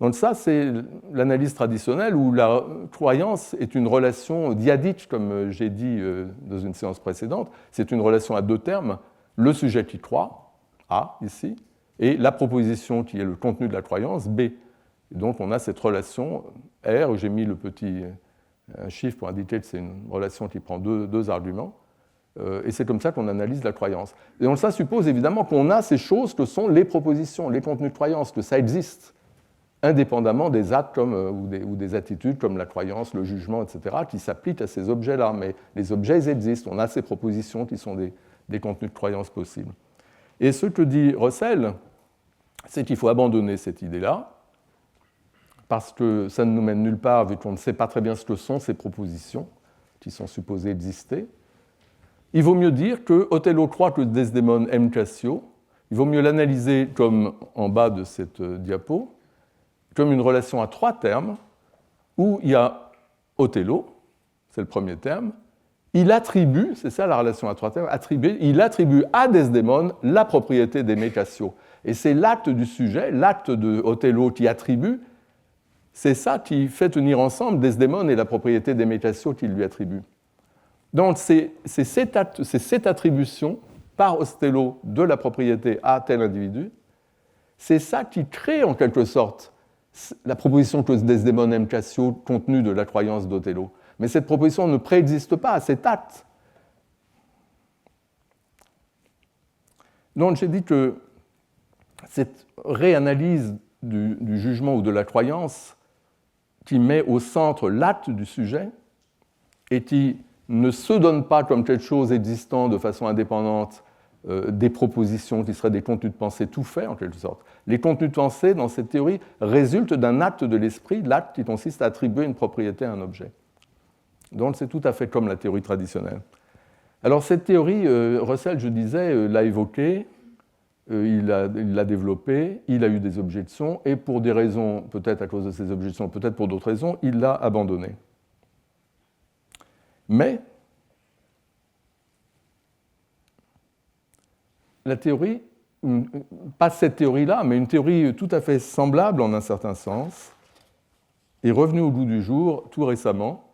Speaker 1: Donc ça, c'est l'analyse traditionnelle où la croyance est une relation dyadique, comme j'ai dit dans une séance précédente. C'est une relation à deux termes, le sujet qui croit, A, ici, et la proposition qui est le contenu de la croyance, B. Et donc on a cette relation R, où j'ai mis le petit chiffre pour indiquer que c'est une relation qui prend deux arguments, et c'est comme ça qu'on analyse la croyance. Et donc ça suppose évidemment qu'on a ces choses que sont les propositions, les contenus de croyance, que ça existe. indépendamment des actes ou des attitudes comme la croyance, le jugement, etc., qui s'appliquent à ces objets-là. Mais les objets ils existent, on a ces propositions qui sont des contenus de croyance possibles. Et ce que dit Russell, c'est qu'il faut abandonner cette idée-là, parce que ça ne nous mène nulle part, vu qu'on ne sait pas très bien ce que sont ces propositions qui sont supposées exister. Il vaut mieux dire que Othello croit que Desdémone aime Cassio, il vaut mieux l'analyser comme en bas de cette diapo, comme une relation à trois termes, où il y a Othello, c'est le premier terme, il attribue, c'est ça la relation à trois termes, il attribue à Desdémone la propriété d'aimer Cassio. Et c'est l'acte du sujet, l'acte de Othello qui attribue, c'est ça qui fait tenir ensemble Desdémone et la propriété d'aimer Cassio qu'il lui attribue. Donc c'est cette attribution par Othello de la propriété à tel individu, c'est ça qui crée en quelque sorte la proposition que Desdémone aime Cassio contenue de la croyance d'Othello. Mais cette proposition ne préexiste pas à cet acte. Donc j'ai dit que cette réanalyse du jugement ou de la croyance qui met au centre l'acte du sujet et qui ne se donne pas comme quelque chose existant de façon indépendante des propositions qui seraient des contenus de pensée tout faits, en quelque sorte. Les contenus de pensée, dans cette théorie, résultent d'un acte de l'esprit, l'acte qui consiste à attribuer une propriété à un objet. Donc c'est tout à fait comme la théorie traditionnelle. Alors cette théorie, Russell, je disais, l'a évoquée, il l'a développée, il a eu des objections, et pour des raisons, peut-être à cause de ces objections, peut-être pour d'autres raisons, il l'a abandonnée. Mais la théorie, pas cette théorie-là, mais une théorie tout à fait semblable en un certain sens, est revenue au goût du jour tout récemment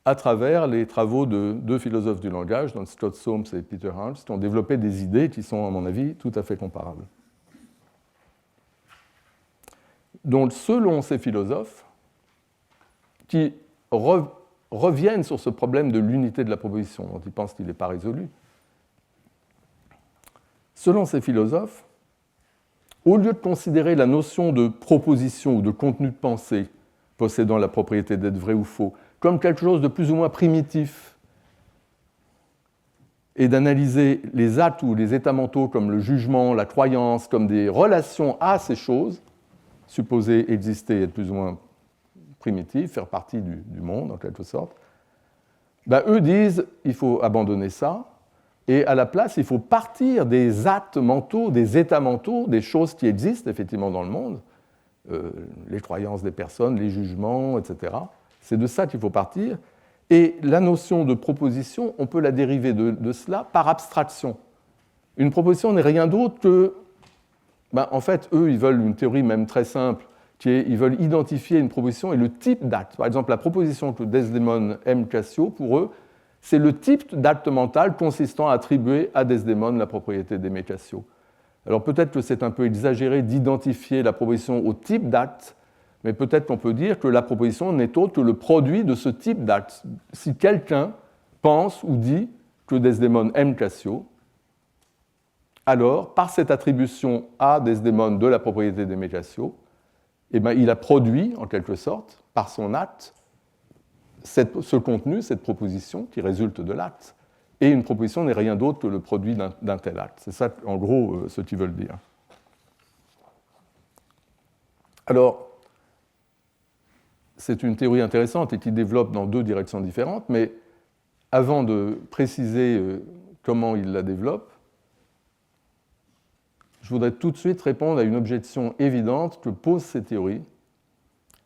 Speaker 1: à travers les travaux de deux philosophes du langage, donc Scott Soames et Peter Harms, qui ont développé des idées qui sont, à mon avis, tout à fait comparables. Donc, selon ces philosophes, qui reviennent sur ce problème de l'unité de la proposition, dont ils pensent qu'il n'est pas résolu, selon ces philosophes, au lieu de considérer la notion de proposition ou de contenu de pensée possédant la propriété d'être vrai ou faux comme quelque chose de plus ou moins primitif et d'analyser les actes ou les états mentaux comme le jugement, la croyance, comme des relations à ces choses, supposées exister et être plus ou moins primitives, faire partie du monde en quelque sorte, ben, eux disent qu'il faut abandonner ça, et à la place, il faut partir des actes mentaux, des états mentaux, des choses qui existent effectivement dans le monde, les croyances des personnes, les jugements, etc. C'est de ça qu'il faut partir. Et la notion de proposition, on peut la dériver de cela par abstraction. Une proposition n'est rien d'autre que... Ben, en fait, eux, ils veulent une théorie même très simple, ils veulent identifier une proposition et le type d'acte. Par exemple, la proposition que Desdémone aime Cassio, pour eux, c'est le type d'acte mental consistant à attribuer à Desdémone la propriété d'aimer Cassio. Alors peut-être que c'est un peu exagéré d'identifier la proposition au type d'acte, mais peut-être qu'on peut dire que la proposition n'est autre que le produit de ce type d'acte. Si quelqu'un pense ou dit que Desdémone aime Cassio, alors, par cette attribution à Desdémone de la propriété d'aimer Cassio, eh bien, il a produit, en quelque sorte, par son acte, ce contenu, cette proposition qui résulte de l'acte. Et une proposition n'est rien d'autre que le produit d'un tel acte. C'est ça, en gros, ce qu'ils veulent dire. Alors, c'est une théorie intéressante et qui développe dans deux directions différentes, mais avant de préciser comment il la développe, je voudrais tout de suite répondre à une objection évidente que posent ces théories.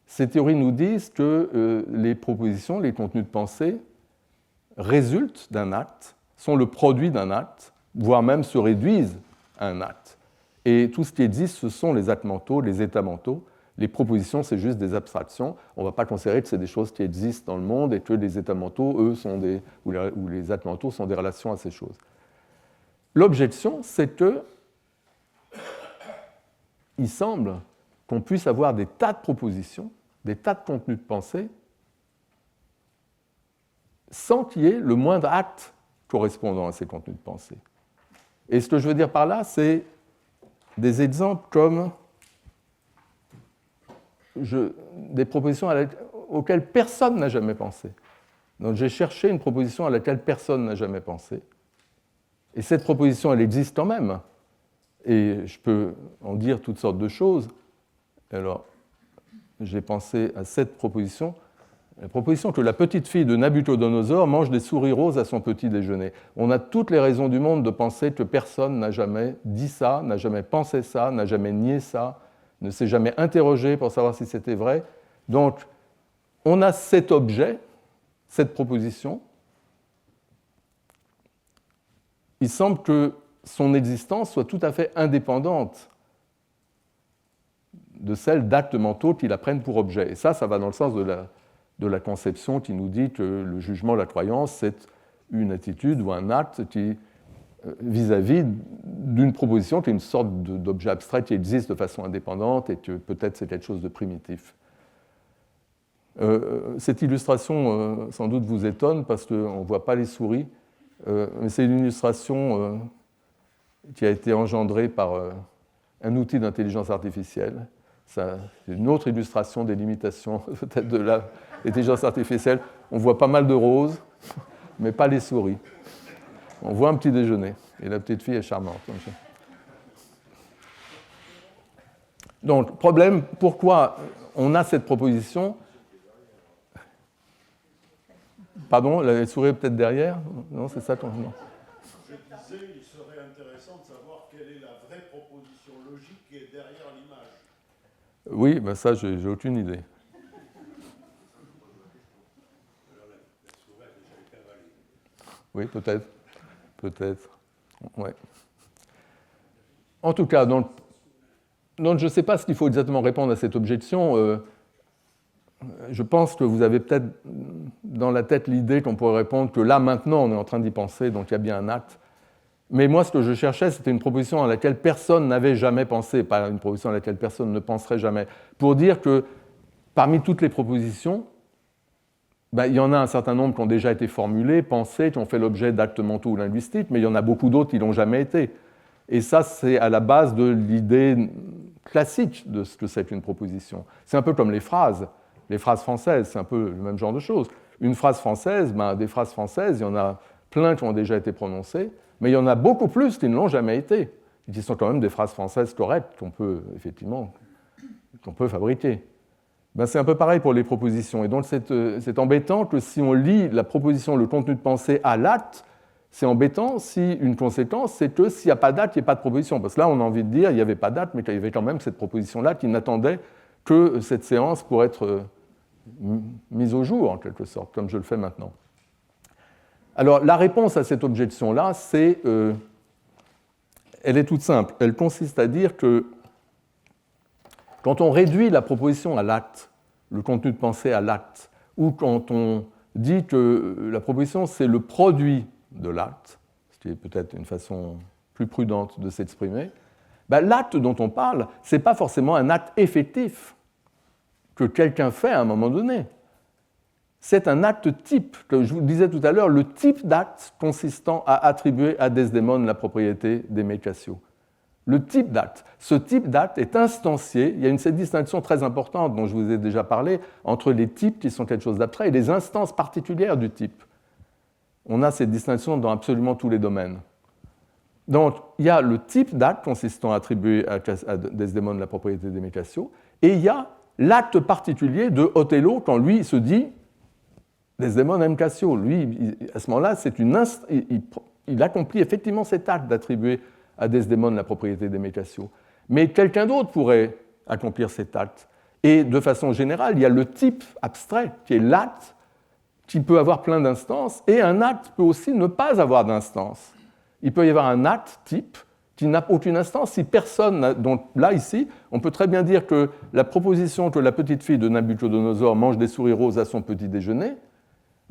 Speaker 1: Ces théories nous disent que les propositions, les contenus de pensée, résultent d'un acte, sont le produit d'un acte, voire même se réduisent à un acte. Et tout ce qui existe, ce sont les actes mentaux, les états mentaux. Les propositions, c'est juste des abstractions. On ne va pas considérer que c'est des choses qui existent dans le monde et que les états mentaux, eux, ou les actes mentaux sont des relations à ces choses. L'objection, c'est que il semble qu'on puisse avoir des tas de propositions, des tas de contenus de pensée, sans qu'il y ait le moindre acte correspondant à ces contenus de pensée. Et ce que je veux dire par là, c'est des exemples comme des propositions auxquelles personne n'a jamais pensé. Donc j'ai cherché une proposition à laquelle personne n'a jamais pensé. Et cette proposition, elle existe quand même. Et je peux en dire toutes sortes de choses. Alors, j'ai pensé à cette proposition. La proposition que la petite fille de Nabuchodonosor mange des souris roses à son petit déjeuner. On a toutes les raisons du monde de penser que personne n'a jamais dit ça, n'a jamais pensé ça, n'a jamais nié ça, ne s'est jamais interrogé pour savoir si c'était vrai. Donc, on a cet objet, cette proposition. Il semble que son existence soit tout à fait indépendante de celle d'actes mentaux qui la prennent pour objet. Et ça va dans le sens de la conception qui nous dit que le jugement, la croyance, c'est une attitude ou un acte qui, vis-à-vis d'une proposition qui est une sorte d'objet abstrait qui existe de façon indépendante et que peut-être c'est quelque chose de primitif. Cette illustration, sans doute, vous étonne parce qu'on ne voit pas les souris, mais c'est une illustration qui a été engendrée par un outil d'intelligence artificielle. C'est une autre illustration des limitations peut-être de l'intelligence artificielle. On voit pas mal de roses, mais pas les souris. On voit un petit déjeuner, et la petite fille est charmante. Donc, problème, pourquoi on a cette proposition? Pardon, la souris est peut-être derrière? Non, c'est ça qu'on... Non.
Speaker 2: Je disais, il serait intéressant de savoir quelle est la vraie proposition logique qui est derrière l'image.
Speaker 1: Oui, ben ça, j'ai aucune idée. Oui, peut-être. Peut-être. Ouais. En tout cas, donc je ne sais pas ce qu'il faut exactement répondre à cette objection. Je pense que vous avez peut-être dans la tête l'idée qu'on pourrait répondre que là, maintenant, on est en train d'y penser, donc il y a bien un acte. Mais moi, ce que je cherchais, c'était une proposition à laquelle personne n'avait jamais pensé, pas une proposition à laquelle personne ne penserait jamais, pour dire que parmi toutes les propositions, il y en a un certain nombre qui ont déjà été formulées, pensées, qui ont fait l'objet d'actes mentaux ou linguistiques, mais il y en a beaucoup d'autres qui ne l'ont jamais été. Et ça, c'est à la base de l'idée classique de ce que c'est qu'une proposition. C'est un peu comme les phrases. Les phrases françaises, c'est un peu le même genre de choses. Une phrase française, des phrases françaises, il y en a plein qui ont déjà été prononcées, mais il y en a beaucoup plus qui ne l'ont jamais été, et qui sont quand même des phrases françaises correctes qu'on peut, effectivement, qu'on peut fabriquer. C'est un peu pareil pour les propositions. Et donc, c'est embêtant que si on lit la proposition, le contenu de pensée à l'acte, c'est embêtant si une conséquence, c'est que s'il n'y a pas d'acte, il n'y a pas de proposition. Parce que là, on a envie de dire, il n'y avait pas d'acte, mais qu'il y avait quand même cette proposition-là qui n'attendait que cette séance pour être mise au jour, en quelque sorte, comme je le fais maintenant. Alors, la réponse à cette objection-là, elle est toute simple. Elle consiste à dire que quand on réduit la proposition à l'acte, le contenu de pensée à l'acte, ou quand on dit que la proposition, c'est le produit de l'acte, ce qui est peut-être une façon plus prudente de s'exprimer, l'acte dont on parle, ce n'est pas forcément un acte effectif que quelqu'un fait à un moment donné. C'est un acte type, que je vous disais tout à l'heure, le type d'acte consistant à attribuer à Desdémone la propriété d'Aimé Cassio. Le type d'acte. Ce type d'acte est instancié. Il y a cette distinction très importante dont je vous ai déjà parlé entre les types qui sont quelque chose d'abstrait et les instances particulières du type. On a cette distinction dans absolument tous les domaines. Donc, il y a le type d'acte consistant à attribuer à Desdémone la propriété d'Aimé Cassio, et il y a l'acte particulier de Othello quand lui se dit Desdémone aime Cassio. Lui, à ce moment-là, il accomplit effectivement cet acte d'attribuer à Desdémone la propriété d'Aimé Cassio. Mais quelqu'un d'autre pourrait accomplir cet acte. Et de façon générale, il y a le type abstrait, qui est l'acte, qui peut avoir plein d'instances, et un acte peut aussi ne pas avoir d'instance. Il peut y avoir un acte type qui n'a aucune instance si personne n'a... Donc là, ici, on peut très bien dire que la proposition que la petite fille de Nabuchodonosor mange des souris roses à son petit déjeuner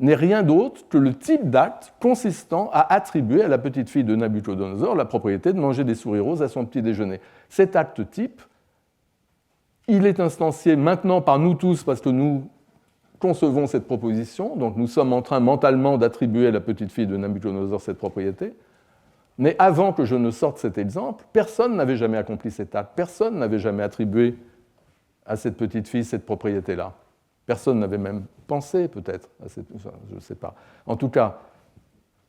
Speaker 1: n'est rien d'autre que le type d'acte consistant à attribuer à la petite fille de Nabuchodonosor la propriété de manger des souris roses à son petit déjeuner. Cet acte type, il est instancié maintenant par nous tous parce que nous concevons cette proposition, donc nous sommes en train mentalement d'attribuer à la petite fille de Nabuchodonosor cette propriété, mais avant que je ne sorte cet exemple, personne n'avait jamais accompli cet acte, personne n'avait jamais attribué à cette petite fille cette propriété-là. Personne n'avait même pensé, peut-être, à cette... je ne sais pas. En tout cas,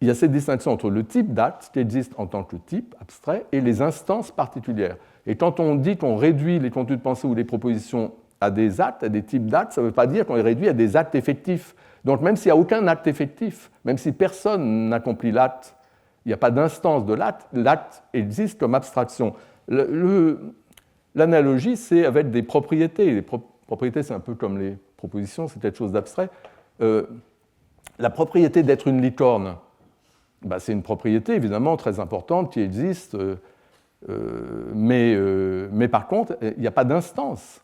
Speaker 1: il y a cette distinction entre le type d'acte qui existe en tant que type abstrait et les instances particulières. Et quand on dit qu'on réduit les contenus de pensée ou les propositions à des actes, à des types d'actes, ça ne veut pas dire qu'on les réduit à des actes effectifs. Donc même s'il n'y a aucun acte effectif, même si personne n'accomplit l'acte, il n'y a pas d'instance de l'acte, l'acte existe comme abstraction. L'analogie, c'est avec des propriétés. Les propriétés, c'est un peu comme les propositions, c'est quelque chose d'abstrait. La propriété d'être une licorne, c'est une propriété évidemment très importante qui existe, mais par contre, il n'y a pas d'instance.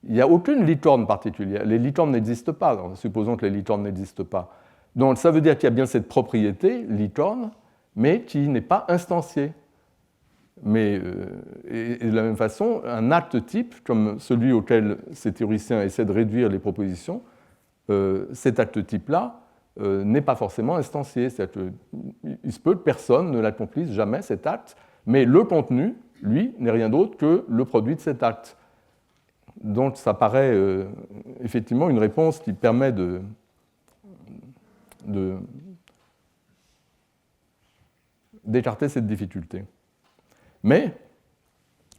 Speaker 1: Il n'y a aucune licorne particulière. Les licornes n'existent pas, supposons que les licornes n'existent pas. Donc ça veut dire qu'il y a bien cette propriété, licorne, mais qui n'est pas instanciée. Mais et de la même façon, un acte type, comme celui auquel ces théoriciens essaient de réduire les propositions, cet acte type-là n'est pas forcément instancié. C'est-à-dire qu'il se peut que personne ne l'accomplisse jamais, cet acte, mais le contenu, lui, n'est rien d'autre que le produit de cet acte. Donc ça paraît effectivement une réponse qui permet d'écarter cette difficulté. Mais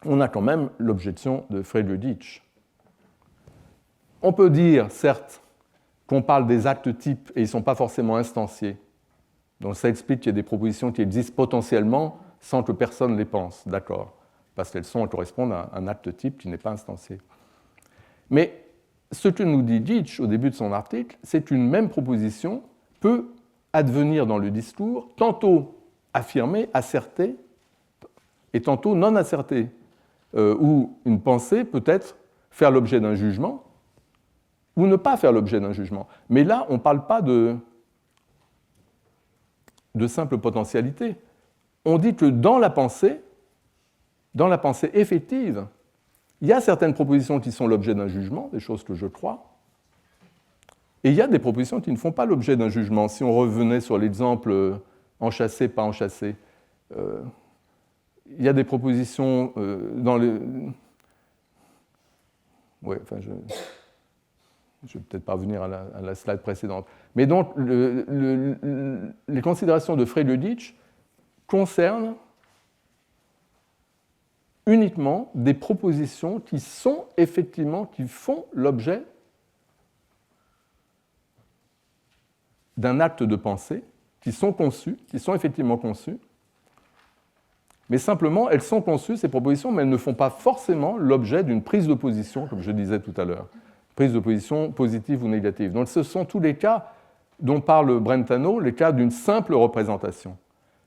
Speaker 1: on a quand même l'objection de Friedrich. On peut dire, certes, qu'on parle des actes types et ils ne sont pas forcément instanciés. Donc ça explique qu'il y a des propositions qui existent potentiellement sans que personne les pense, d'accord, parce qu'elles correspondent à un acte type qui n'est pas instancié. Mais ce que nous dit Ditch au début de son article, c'est qu'une même proposition peut advenir dans le discours, tantôt affirmée, assertée, et tantôt non assertée, où une pensée peut être faire l'objet d'un jugement ou ne pas faire l'objet d'un jugement. Mais là, on ne parle pas de simple potentialité. On dit que dans la pensée effective, il y a certaines propositions qui sont l'objet d'un jugement, des choses que je crois, et il y a des propositions qui ne font pas l'objet d'un jugement. Si on revenait sur l'exemple enchâssé, pas enchâssé, il y a des propositions dans les... Oui, enfin, je ne vais peut-être pas revenir à la slide précédente. Mais donc, les considérations de Friedrich concernent uniquement des propositions qui sont effectivement, qui font l'objet d'un acte de pensée, qui sont conçues, qui sont effectivement conçues, mais simplement, elles sont conçues, ces propositions, mais elles ne font pas forcément l'objet d'une prise de position, comme je disais tout à l'heure, prise de position positive ou négative. Donc ce sont tous les cas dont parle Brentano, les cas d'une simple représentation.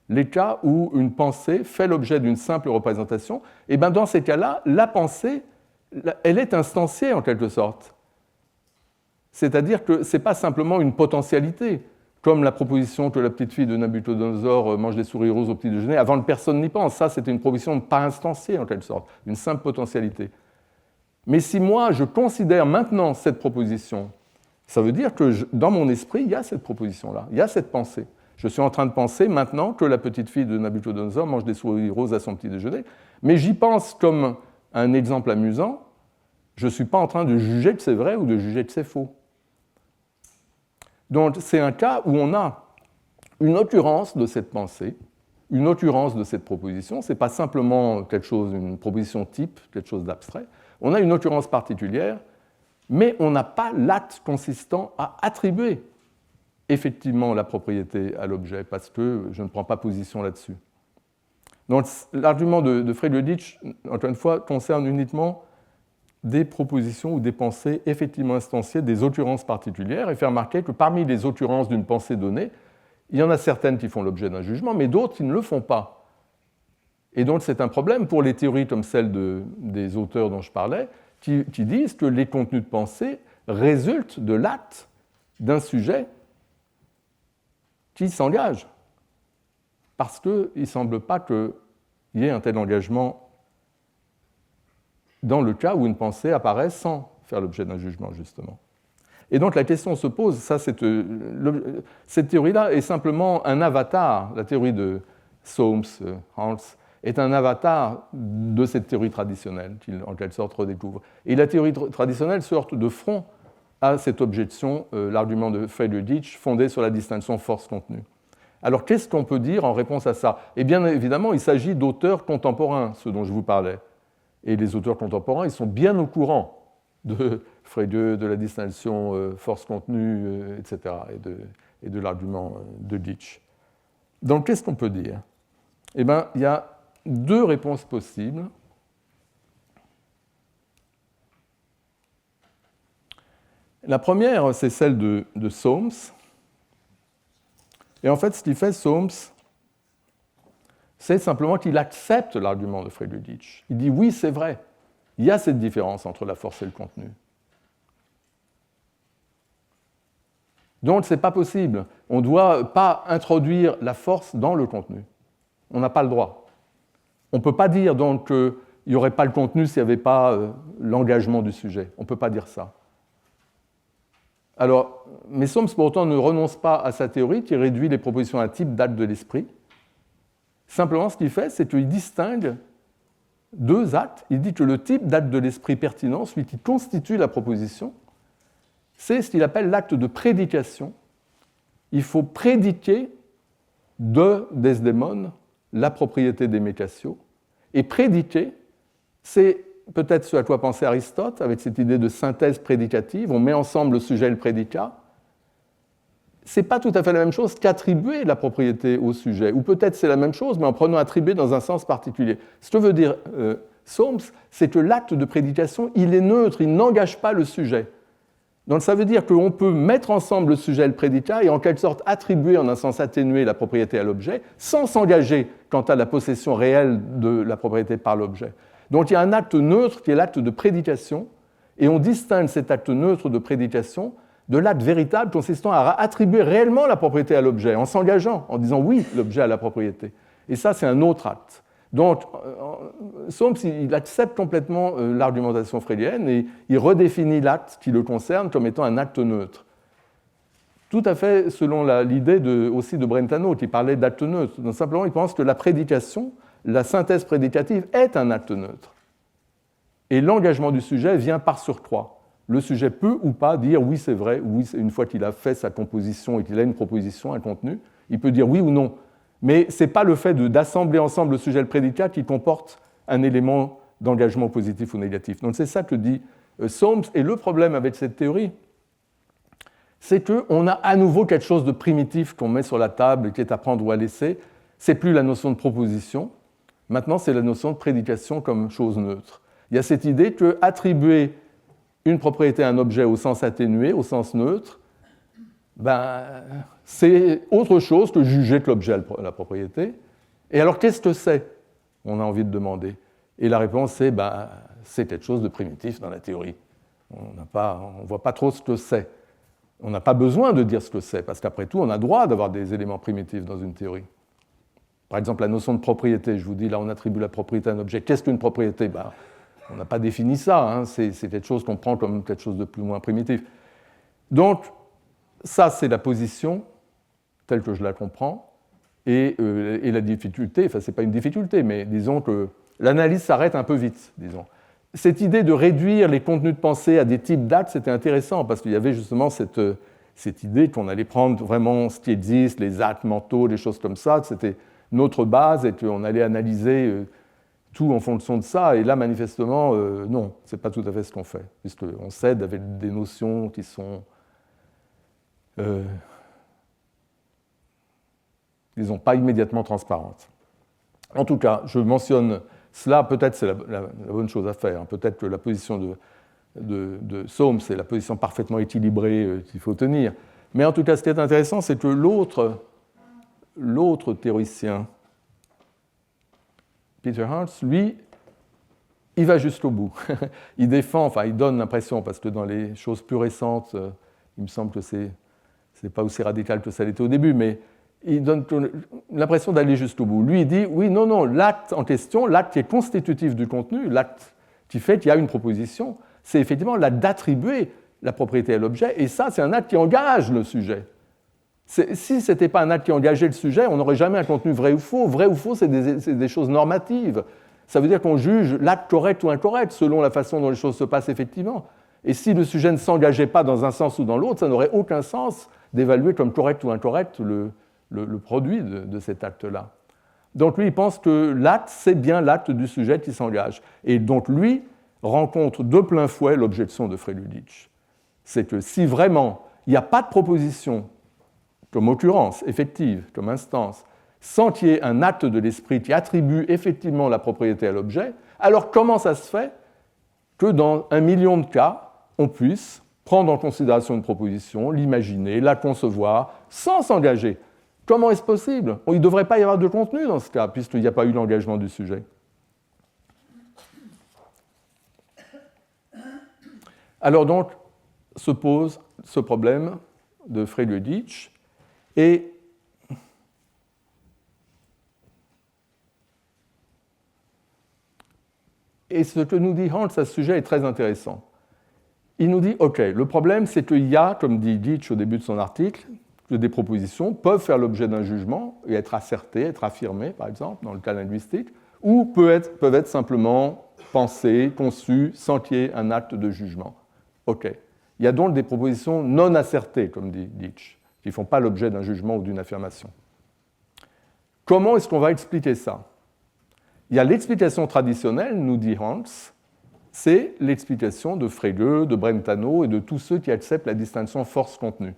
Speaker 1: Les cas où une pensée fait l'objet d'une simple représentation, et bien dans ces cas-là, la pensée, elle est instanciée en quelque sorte. C'est-à-dire que ce n'est pas simplement une potentialité, comme la proposition que la petite fille de Nabucodonosor mange des souris roses au petit déjeuner, avant que personne n'y pense. Ça, c'était une proposition pas instanciée en quelque sorte, une simple potentialité. Mais si moi, je considère maintenant cette proposition, ça veut dire que dans mon esprit, il y a cette proposition-là, il y a cette pensée. Je suis en train de penser maintenant que la petite fille de Nabucodonosor mange des souris roses à son petit déjeuner, mais j'y pense comme un exemple amusant. Je ne suis pas en train de juger que c'est vrai ou de juger que c'est faux. Donc c'est un cas où on a une occurrence de cette pensée, une occurrence de cette proposition. Ce n'est pas simplement quelque chose, une proposition type, quelque chose d'abstrait. On a une occurrence particulière, mais on n'a pas l'acte consistant à attribuer effectivement la propriété à l'objet, parce que je ne prends pas position là-dessus. Donc l'argument de Friedrich, encore une fois, concerne uniquement des propositions ou des pensées effectivement instanciées, des occurrences particulières, et fait remarquer que parmi les occurrences d'une pensée donnée, il y en a certaines qui font l'objet d'un jugement, mais d'autres qui ne le font pas. Et donc c'est un problème pour les théories comme celle des auteurs dont je parlais, qui disent que les contenus de pensée résultent de l'acte d'un sujet qui s'engage, parce qu'il ne semble pas qu'il y ait un tel engagement dans le cas où une pensée apparaît sans faire l'objet d'un jugement, justement. Et donc la question se pose, cette théorie-là est simplement un avatar, la théorie de Soames, Hans, est un avatar de cette théorie traditionnelle qu'il, en quelque sorte, redécouvre. Et la théorie traditionnelle se heurte de front à cette objection, l'argument de Friedrich, fondé sur la distinction force-contenu. Alors, qu'est-ce qu'on peut dire en réponse à ça? Eh bien, évidemment, il s'agit d'auteurs contemporains, ceux dont je vous parlais. Et les auteurs contemporains, ils sont bien au courant de Frege, de la distinction force-contenu, etc., et de l'argument de Ditch. Donc, qu'est-ce qu'on peut dire? Eh bien, il y a deux réponses possibles. La première, c'est celle de Soames. Et en fait, ce qu'il fait, Soames, c'est simplement qu'il accepte l'argument de Friedrich. Il dit oui, c'est vrai, il y a cette différence entre la force et le contenu. Donc, ce n'est pas possible. On ne doit pas introduire la force dans le contenu. On n'a pas le droit. On ne peut pas dire donc qu'il n'y aurait pas le contenu s'il n'y avait pas l'engagement du sujet. On ne peut pas dire ça. Alors, mais Soames, pour autant, ne renonce pas à sa théorie qui réduit les propositions à un type d'acte de l'esprit. Simplement, ce qu'il fait, c'est qu'il distingue deux actes. Il dit que le type d'acte de l'esprit pertinent, celui qui constitue la proposition, c'est ce qu'il appelle l'acte de prédication. Il faut prédiquer de Desdémone la propriété d'Aimé Cassio. Et prédiquer, c'est peut-être ce à quoi pensait Aristote, avec cette idée de synthèse prédicative. On met ensemble le sujet et le prédicat. Ce n'est pas tout à fait la même chose qu'attribuer la propriété au sujet. Ou peut-être c'est la même chose, mais en prenant attribuer dans un sens particulier. Ce que veut dire Soames, c'est que l'acte de prédication, il est neutre, il n'engage pas le sujet. Donc ça veut dire qu'on peut mettre ensemble le sujet et le prédicat et en quelque sorte attribuer en un sens atténué la propriété à l'objet sans s'engager quant à la possession réelle de la propriété par l'objet. Donc il y a un acte neutre qui est l'acte de prédication et on distingue cet acte neutre de prédication de l'acte véritable consistant à attribuer réellement la propriété à l'objet en s'engageant, en disant oui, l'objet a la propriété. Et ça, c'est un autre acte. Donc, Soames, il accepte complètement l'argumentation freudienne et il redéfinit l'acte qui le concerne comme étant un acte neutre. Tout à fait selon l'idée aussi de Brentano, qui parlait d'acte neutre. Donc, simplement, il pense que la prédication, la synthèse prédicative est un acte neutre. Et l'engagement du sujet vient par surcroît. Le sujet peut ou pas dire oui, c'est vrai, oui, une fois qu'il a fait sa composition et qu'il a une proposition, un contenu, il peut dire oui ou non. Mais ce n'est pas le fait d'assembler ensemble le sujet et le prédicat qui comporte un élément d'engagement positif ou négatif. Donc c'est ça que dit Soames. Et le problème avec cette théorie, c'est qu'on a à nouveau quelque chose de primitif qu'on met sur la table et qui est à prendre ou à laisser. Ce n'est plus la notion de proposition. Maintenant, c'est la notion de prédication comme chose neutre. Il y a cette idée qu'attribuer une propriété à un objet au sens atténué, au sens neutre, c'est autre chose que juger que l'objet a la propriété. Et alors, qu'est-ce que c'est? On a envie de demander. Et la réponse est, c'est quelque chose de primitif dans la théorie. On ne voit pas trop ce que c'est. On n'a pas besoin de dire ce que c'est, parce qu'après tout, on a droit d'avoir des éléments primitifs dans une théorie. Par exemple, la notion de propriété. Je vous dis, là, on attribue la propriété à un objet. Qu'est-ce qu'une propriété? On n'a pas défini ça. Hein. C'est quelque chose qu'on prend comme quelque chose de plus ou moins primitif. Donc, ça, c'est la position telle que je la comprends. Et la difficulté, enfin, ce n'est pas une difficulté, mais disons que l'analyse s'arrête un peu vite, disons. Cette idée de réduire les contenus de pensée à des types d'actes, c'était intéressant, parce qu'il y avait justement cette idée qu'on allait prendre vraiment ce qui existe, les actes mentaux, des choses comme ça, que c'était notre base et qu'on allait analyser tout en fonction de ça. Et là, manifestement, non, ce n'est pas tout à fait ce qu'on fait, puisqu'on cède avec des notions qui sont... disons, pas immédiatement transparentes. En tout cas, je mentionne cela, peut-être c'est la bonne chose à faire. Peut-être que la position de Soames, c'est la position parfaitement équilibrée qu'il faut tenir. Mais en tout cas, ce qui est intéressant, c'est que l'autre théoricien, Peter Hartz, lui, il va jusqu'au bout. Il défend, enfin, il donne l'impression, parce que dans les choses plus récentes, il me semble que c'est pas aussi radical que ça l'était au début, mais il donne l'impression d'aller jusqu'au bout. Lui, il dit, oui, non, l'acte en question, l'acte qui est constitutif du contenu, l'acte qui fait qu'il y a une proposition, c'est effectivement l'acte d'attribuer la propriété à l'objet, et ça, c'est un acte qui engage le sujet. Si ce n'était pas un acte qui engageait le sujet, on n'aurait jamais un contenu vrai ou faux. Vrai ou faux, c'est des choses normatives. Ça veut dire qu'on juge l'acte correct ou incorrect selon la façon dont les choses se passent effectivement. Et si le sujet ne s'engageait pas dans un sens ou dans l'autre, ça n'aurait aucun sens d'évaluer comme correct ou incorrect le produit de cet acte-là. Donc lui, il pense que l'acte, c'est bien l'acte du sujet qui s'engage. Et donc lui rencontre de plein fouet l'objection de Frey-Ludic. C'est que si vraiment il n'y a pas de proposition comme occurrence effective, comme instance, sans qu'il y ait un acte de l'esprit qui attribue effectivement la propriété à l'objet, alors comment ça se fait que dans 1 million de cas, on puisse prendre en considération une proposition, l'imaginer, la concevoir, sans s'engager? Comment est-ce possible? Il ne devrait pas y avoir de contenu dans ce cas, puisqu'il n'y a pas eu l'engagement du sujet. Alors donc, se pose ce problème de Frey-Ludic, et ce que nous dit Hans à ce sujet est très intéressant. Il nous dit, OK, le problème c'est qu'il y a, comme dit Ditch au début de son article, que des propositions peuvent faire l'objet d'un jugement et être assertées, être affirmées, par exemple, dans le cas linguistique, ou peuvent être simplement pensées, conçues, sans qu'il y ait un acte de jugement. OK. Il y a donc des propositions non assertées, comme dit Ditch, qui ne font pas l'objet d'un jugement ou d'une affirmation. Comment est-ce qu'on va expliquer ça? Il y a l'explication traditionnelle, nous dit Hans, c'est l'explication de Frege, de Brentano et de tous ceux qui acceptent la distinction force-contenu.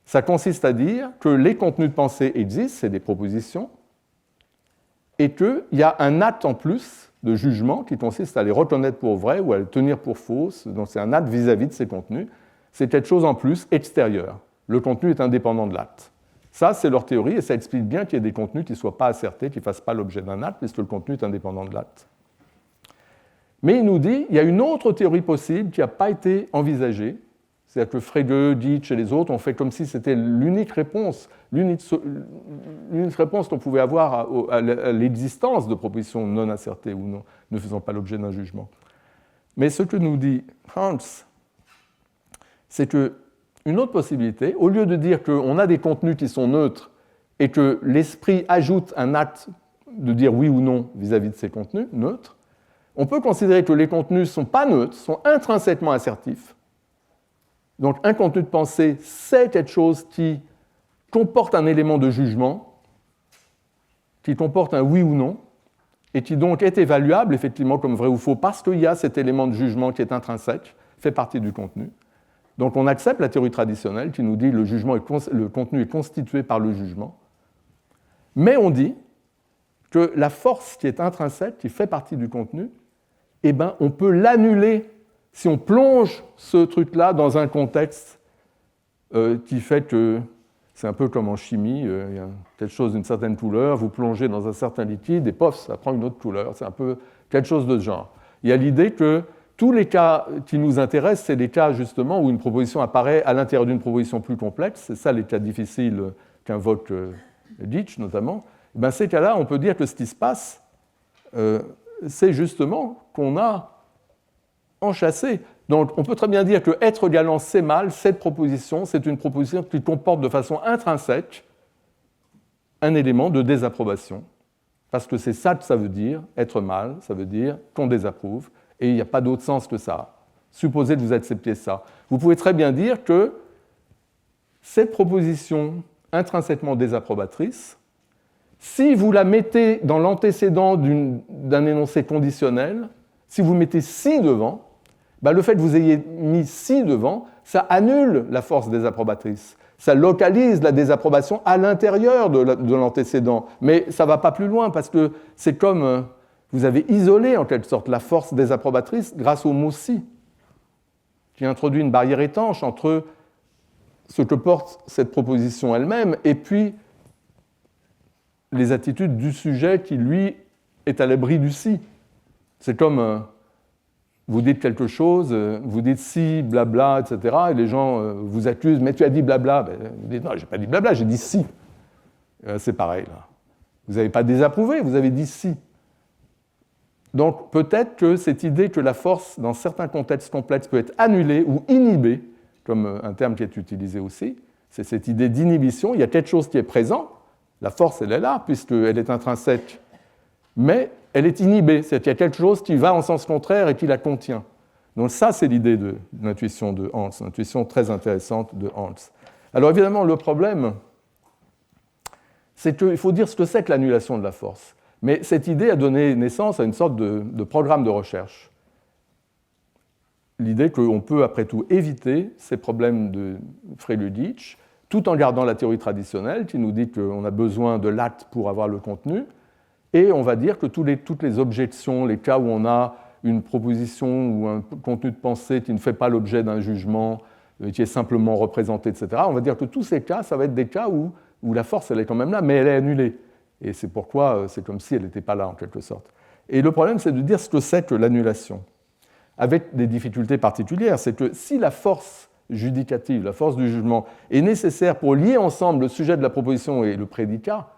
Speaker 1: Ça consiste à dire que les contenus de pensée existent, c'est des propositions, et qu'il y a un acte en plus de jugement qui consiste à les reconnaître pour vraies ou à les tenir pour fausses, donc c'est un acte vis-à-vis de ces contenus, c'est quelque chose en plus extérieur. Le contenu est indépendant de l'acte. Ça, c'est leur théorie, et ça explique bien qu'il y ait des contenus qui ne soient pas assertés, qui ne fassent pas l'objet d'un acte, puisque le contenu est indépendant de l'acte. Mais il nous dit qu'il y a une autre théorie possible qui n'a pas été envisagée, c'est-à-dire que Frege, Ditch et les autres ont fait comme si c'était l'unique réponse qu'on pouvait avoir à l'existence de propositions non assertées ou non, ne faisant pas l'objet d'un jugement. Mais ce que nous dit Hans, c'est qu'une autre possibilité, au lieu de dire qu'on a des contenus qui sont neutres et que l'esprit ajoute un acte de dire oui ou non vis-à-vis de ces contenus neutres, on peut considérer que les contenus ne sont pas neutres, sont intrinsèquement assertifs. Donc un contenu de pensée, c'est quelque chose qui comporte un élément de jugement, qui comporte un oui ou non, et qui donc est évaluable effectivement comme vrai ou faux parce qu'il y a cet élément de jugement qui est intrinsèque, fait partie du contenu. Donc on accepte la théorie traditionnelle qui nous dit que le contenu est constitué par le jugement, mais on dit que la force qui est intrinsèque, qui fait partie du contenu, eh ben, on peut l'annuler si on plonge ce truc-là dans un contexte qui fait que c'est un peu comme en chimie, il y a quelque chose d'une certaine couleur, vous plongez dans un certain liquide et pof, ça prend une autre couleur. C'est un peu quelque chose de ce genre. Il y a l'idée que tous les cas qui nous intéressent, c'est les cas justement où une proposition apparaît à l'intérieur d'une proposition plus complexe. C'est ça les cas difficiles qu'invoque Ditch notamment. Et bien, ces cas-là, on peut dire que ce qui se passe, c'est justement qu'on a enchâssé. Donc on peut très bien dire que être galant, c'est mal. Cette proposition, c'est une proposition qui comporte de façon intrinsèque un élément de désapprobation. Parce que c'est ça que ça veut dire, être mal, ça veut dire qu'on désapprouve. Et il n'y a pas d'autre sens que ça. Supposez que vous acceptiez ça. Vous pouvez très bien dire que cette proposition intrinsèquement désapprobatrice, si vous la mettez dans l'antécédent d'un énoncé conditionnel, si vous mettez si devant, ben le fait que vous ayez mis si devant, ça annule la force désapprobatrice. Ça localise la désapprobation à l'intérieur de l'antécédent. Mais ça ne va pas plus loin parce que c'est comme vous avez isolé en quelque sorte la force désapprobatrice grâce au mot si, qui introduit une barrière étanche entre ce que porte cette proposition elle-même et puis les attitudes du sujet qui, lui, est à l'abri du si. C'est comme vous dites quelque chose, vous dites si, blabla, etc., et les gens vous accusent, mais tu as dit blabla. Ben, vous dites non, je n'ai pas dit blabla, j'ai dit si. C'est pareil, là. Vous n'avez pas désapprouvé, vous avez dit si. Donc peut-être que cette idée que la force, dans certains contextes complexes, peut être annulée ou inhibée, comme un terme qui est utilisé aussi, C'est cette idée d'inhibition, il y a quelque chose qui est présent, la force elle est là, puisqu'elle est intrinsèque, mais elle est inhibée, c'est-à-dire qu'il y a quelque chose qui va en sens contraire et qui la contient. Donc ça, c'est l'idée de l'intuition de Hans, une intuition très intéressante de Hans. Alors évidemment, le problème, c'est qu'il faut dire ce que c'est que l'annulation de la force. Mais cette idée a donné naissance à une sorte de programme de recherche. L'idée qu'on peut, après tout, éviter ces problèmes de Frey-Lüditch, tout en gardant la théorie traditionnelle qui nous dit qu'on a besoin de l'acte pour avoir le contenu, et on va dire que toutes les objections, les cas où on a une proposition ou un contenu de pensée qui ne fait pas l'objet d'un jugement, qui est simplement représenté, etc., on va dire que tous ces cas, ça va être des cas où la force, elle est quand même là, mais elle est annulée. Et c'est pourquoi c'est comme si elle n'était pas là, en quelque sorte. Et le problème, c'est de dire ce que c'est que l'annulation, avec des difficultés particulières. C'est que si la force judicative, la force du jugement, est nécessaire pour lier ensemble le sujet de la proposition et le prédicat,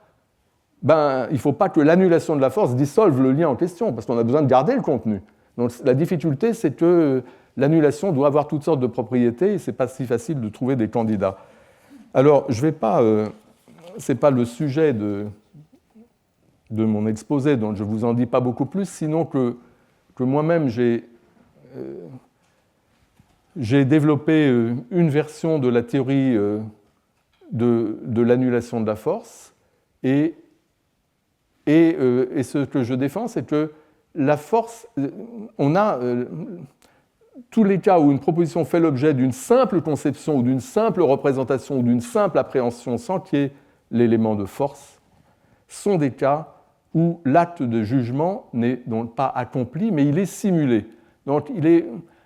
Speaker 1: il ne faut pas que l'annulation de la force dissolve le lien en question, parce qu'on a besoin de garder le contenu. Donc la difficulté, c'est que l'annulation doit avoir toutes sortes de propriétés, et ce n'est pas si facile de trouver des candidats. Alors, je ne vais pas... ce n'est pas le sujet de mon exposé, donc je ne vous en dis pas beaucoup plus, sinon que moi-même, j'ai développé une version de la théorie de l'annulation de la force, et ce que je défends, c'est que la force, on a tous les cas où une proposition fait l'objet d'une simple conception ou d'une simple représentation ou d'une simple appréhension sans qu'il y ait l'élément de force, sont des cas où l'acte de jugement n'est donc pas accompli, mais il est simulé. Donc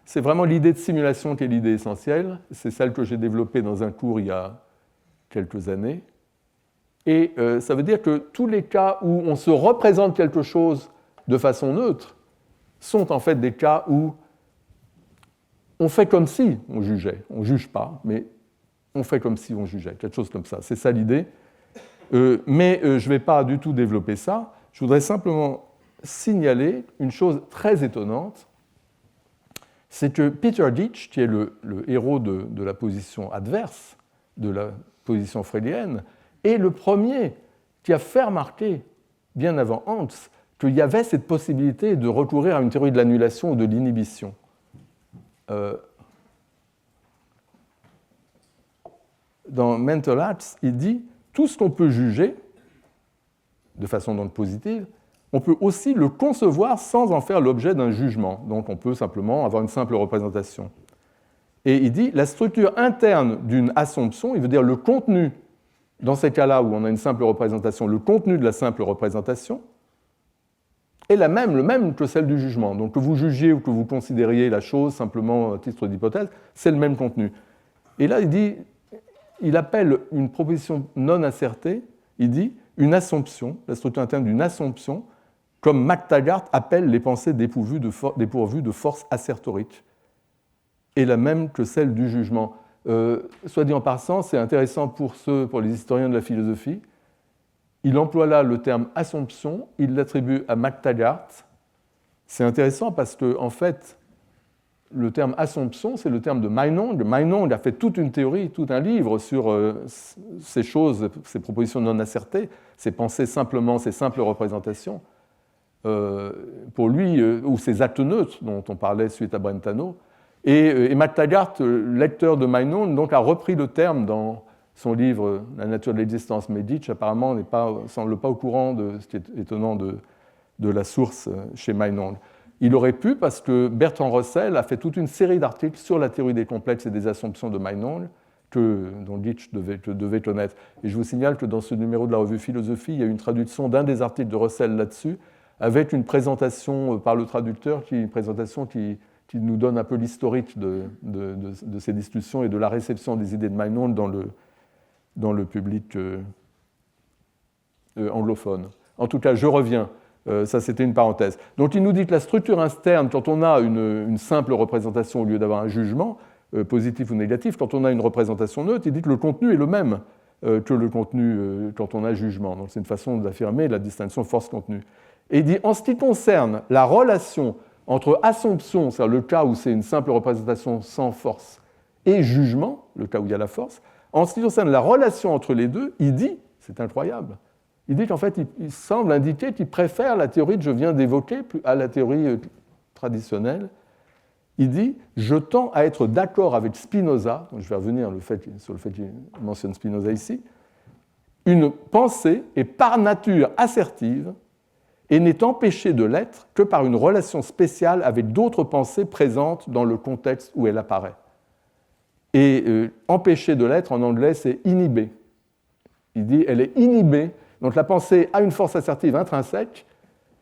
Speaker 1: c'est vraiment l'idée de simulation qui est l'idée essentielle. C'est celle que j'ai développée dans un cours il y a quelques années. Et ça veut dire que tous les cas où on se représente quelque chose de façon neutre sont en fait des cas où on fait comme si on jugeait. On ne juge pas, mais on fait comme si on jugeait, quelque chose comme ça. C'est ça l'idée. Mais je ne vais pas du tout développer ça. Je voudrais simplement signaler une chose très étonnante, c'est que Peter Ditch, qui est le héros de la position adverse, de la position freudienne, est le premier qui a fait remarquer, bien avant Hans, qu'il y avait cette possibilité de recourir à une théorie de l'annulation ou de l'inhibition. Dans Mental Acts, il dit « tout ce qu'on peut juger, de façon donc positive, on peut aussi le concevoir sans en faire l'objet d'un jugement. Donc on peut simplement avoir une simple représentation. » Et il dit « la structure interne d'une assumption, il veut dire le contenu, dans ces cas-là où on a une simple représentation, le contenu de la simple représentation, est le même que celle du jugement. Donc que vous jugiez ou que vous considériez la chose simplement à titre d'hypothèse, c'est le même contenu. » Et là, il appelle une proposition non assertée, il dit une assumption, la structure interne d'une assumption, comme McTaggart appelle les pensées dépourvues de force assertorique, est la même que celle du jugement. Soit dit en passant, c'est intéressant pour les historiens de la philosophie. Il emploie là le terme assumption, il l'attribue à McTaggart. C'est intéressant parce que, en fait, le terme assumption, c'est le terme de Meinong. Meinong a fait toute une théorie, tout un livre sur ces choses, ces propositions non assertées, ces pensées simplement, ces simples représentations. Pour lui, ou ces actes neutres dont on parlait suite à Brentano. Et McTaggart, lecteur de Meinong, donc, a repris le terme dans son livre « La nature de l'existence ». Mais Ditch, apparemment, ne semble pas au courant de ce qui est étonnant de la source chez Meinong. Il aurait pu, parce que Bertrand Russell a fait toute une série d'articles sur la théorie des complexes et des assumptions de Meinong, dont Ditch devait connaître. Et je vous signale que dans ce numéro de la revue Philosophie, il y a une traduction d'un des articles de Russell là-dessus, avec une présentation par le traducteur, qui nous donne un peu l'historique de ces discussions et de la réception des idées de Meinong dans le public anglophone. En tout cas, je reviens. Ça, c'était une parenthèse. Donc, il nous dit que la structure interne, quand on a une simple représentation au lieu d'avoir un jugement, positif ou négatif, quand on a une représentation neutre, il dit que le contenu est le même que le contenu quand on a jugement. Donc, c'est une façon d'affirmer la distinction force-contenu. Et il dit, en ce qui concerne la relation entre assumption, c'est-à-dire le cas où c'est une simple représentation sans force, et jugement, le cas où il y a la force, En ce qui concerne la relation entre les deux, il dit, c'est incroyable, il dit qu'en fait, il semble indiquer qu'il préfère la théorie que je viens d'évoquer à la théorie traditionnelle. Il dit « Je tends à être d'accord avec Spinoza », je vais revenir sur le fait qu'il mentionne Spinoza ici, « une pensée est par nature assertive et n'est empêchée de l'être que par une relation spéciale avec d'autres pensées présentes dans le contexte où elle apparaît. » Et empêchée de l'être, en anglais, c'est inhibée. Il dit « Elle est inhibée ». Donc la pensée a une force assertive intrinsèque,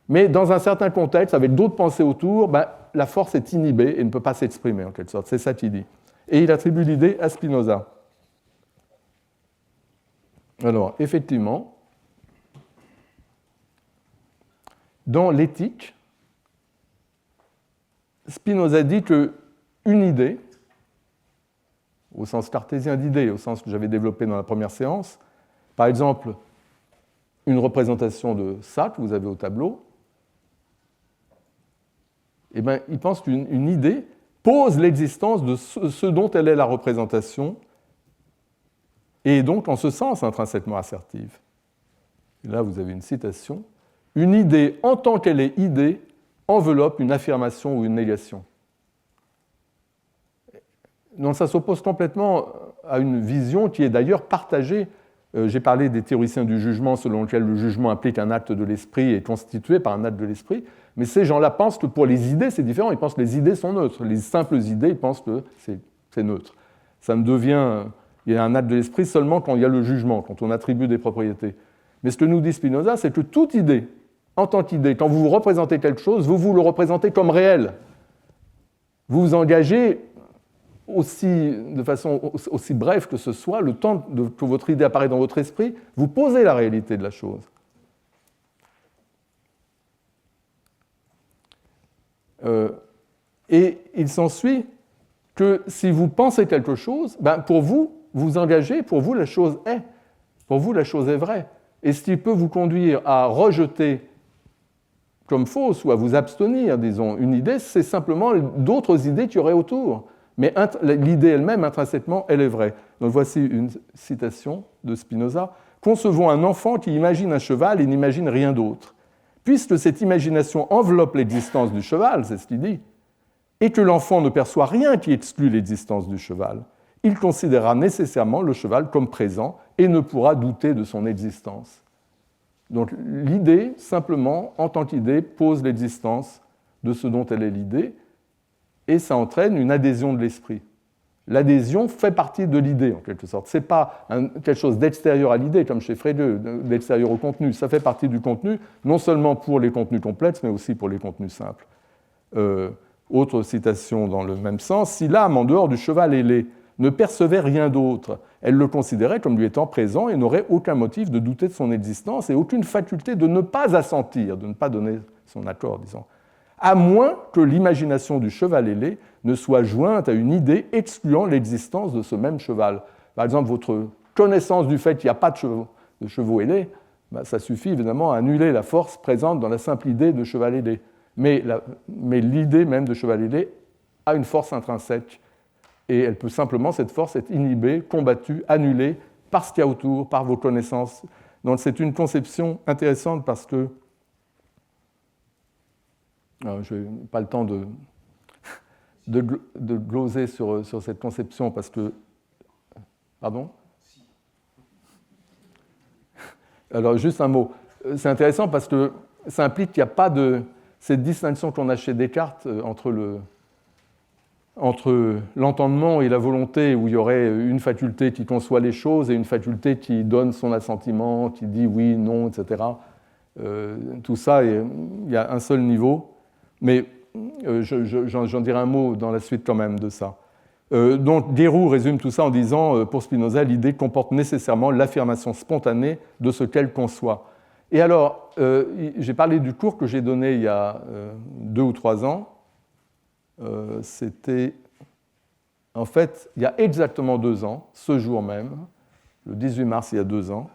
Speaker 1: mais dans un certain contexte, avec d'autres pensées autour, la force est inhibée et ne peut pas s'exprimer, en quelque sorte. C'est ça qu'il dit. Et il attribue l'idée à Spinoza. Alors, effectivement, dans l'éthique, Spinoza dit qu'une idée, au sens cartésien d'idée, au sens que j'avais développé dans la première séance, par exemple, une représentation de ça que vous avez au tableau, eh bien, il pense qu'une idée pose l'existence de ce dont elle est la représentation et est donc en ce sens intrinsèquement assertive. Et là, vous avez une citation. « Une idée, en tant qu'elle est idée, enveloppe une affirmation ou une négation. » Donc ça s'oppose complètement à une vision qui est d'ailleurs partagée. J'ai parlé des théoriciens du jugement selon lesquels le jugement implique un acte de l'esprit et est constitué par un acte de l'esprit. Mais ces gens-là pensent que pour les idées, c'est différent. Ils pensent que les idées sont neutres. Les simples idées, ils pensent que c'est neutre. Ça ne devient... Il y a un acte de l'esprit seulement quand il y a le jugement, quand on attribue des propriétés. Mais ce que nous dit Spinoza, c'est que toute idée, en tant qu'idée, quand vous représentez quelque chose, vous le représentez comme réel. Vous vous engagez de façon aussi brève que ce soit, le temps que votre idée apparaît dans votre esprit, vous posez la réalité de la chose. Et il s'ensuit que si vous pensez quelque chose, pour vous, vous engagez, pour vous la chose est. Pour vous la chose est vraie. Et ce qui peut vous conduire à rejeter comme fausse ou à vous abstenir, disons, une idée, c'est simplement d'autres idées qu'il y aurait autour. Mais l'idée elle-même, intrinsèquement, elle est vraie. Donc voici une citation de Spinoza. « Concevons un enfant qui imagine un cheval et n'imagine rien d'autre. Puisque cette imagination enveloppe l'existence du cheval, c'est ce qu'il dit, et que l'enfant ne perçoit rien qui exclut l'existence du cheval, il considérera nécessairement le cheval comme présent et ne pourra douter de son existence. » Donc l'idée, simplement, en tant qu'idée, pose l'existence de ce dont elle est l'idée, et ça entraîne une adhésion de l'esprit. L'adhésion fait partie de l'idée, en quelque sorte. Ce n'est pas quelque chose d'extérieur à l'idée, comme chez Frege, d'extérieur au contenu. Ça fait partie du contenu, non seulement pour les contenus complexes, mais aussi pour les contenus simples. Autre citation dans le même sens. « Si l'âme, en dehors du cheval ailé, ne percevait rien d'autre, elle le considérait comme lui étant présent et n'aurait aucun motif de douter de son existence et aucune faculté de ne pas assentir, de ne pas donner son accord, disons. À moins que l'imagination du cheval ailé ne soit jointe à une idée excluant l'existence de ce même cheval. » Par exemple, votre connaissance du fait qu'il n'y a pas de chevaux ailés, ça suffit évidemment à annuler la force présente dans la simple idée de cheval ailé. Mais l'idée même de cheval ailé a une force intrinsèque. Et elle peut simplement, cette force, être inhibée, combattue, annulée par ce qu'il y a autour, par vos connaissances. Donc c'est une conception intéressante parce que... Alors, je n'ai pas le temps de gloser sur cette conception parce que... Pardon ? Alors juste un mot. C'est intéressant parce que ça implique qu'il n'y a pas de... Cette distinction qu'on a chez Descartes entre l'entendement et la volonté, où il y aurait une faculté qui conçoit les choses et une faculté qui donne son assentiment, qui dit oui, non, etc. Tout ça, il y a un seul niveau, mais j'en dirai un mot dans la suite quand même de ça. Donc Guéroult résume tout ça en disant, pour Spinoza, l'idée comporte nécessairement l'affirmation spontanée de ce qu'elle conçoit. Et alors, j'ai parlé du cours que j'ai donné il y a 2 ou 3 ans. C'était, en fait, il y a exactement 2 ans, ce jour même, le 18 mars, il y a 2 ans,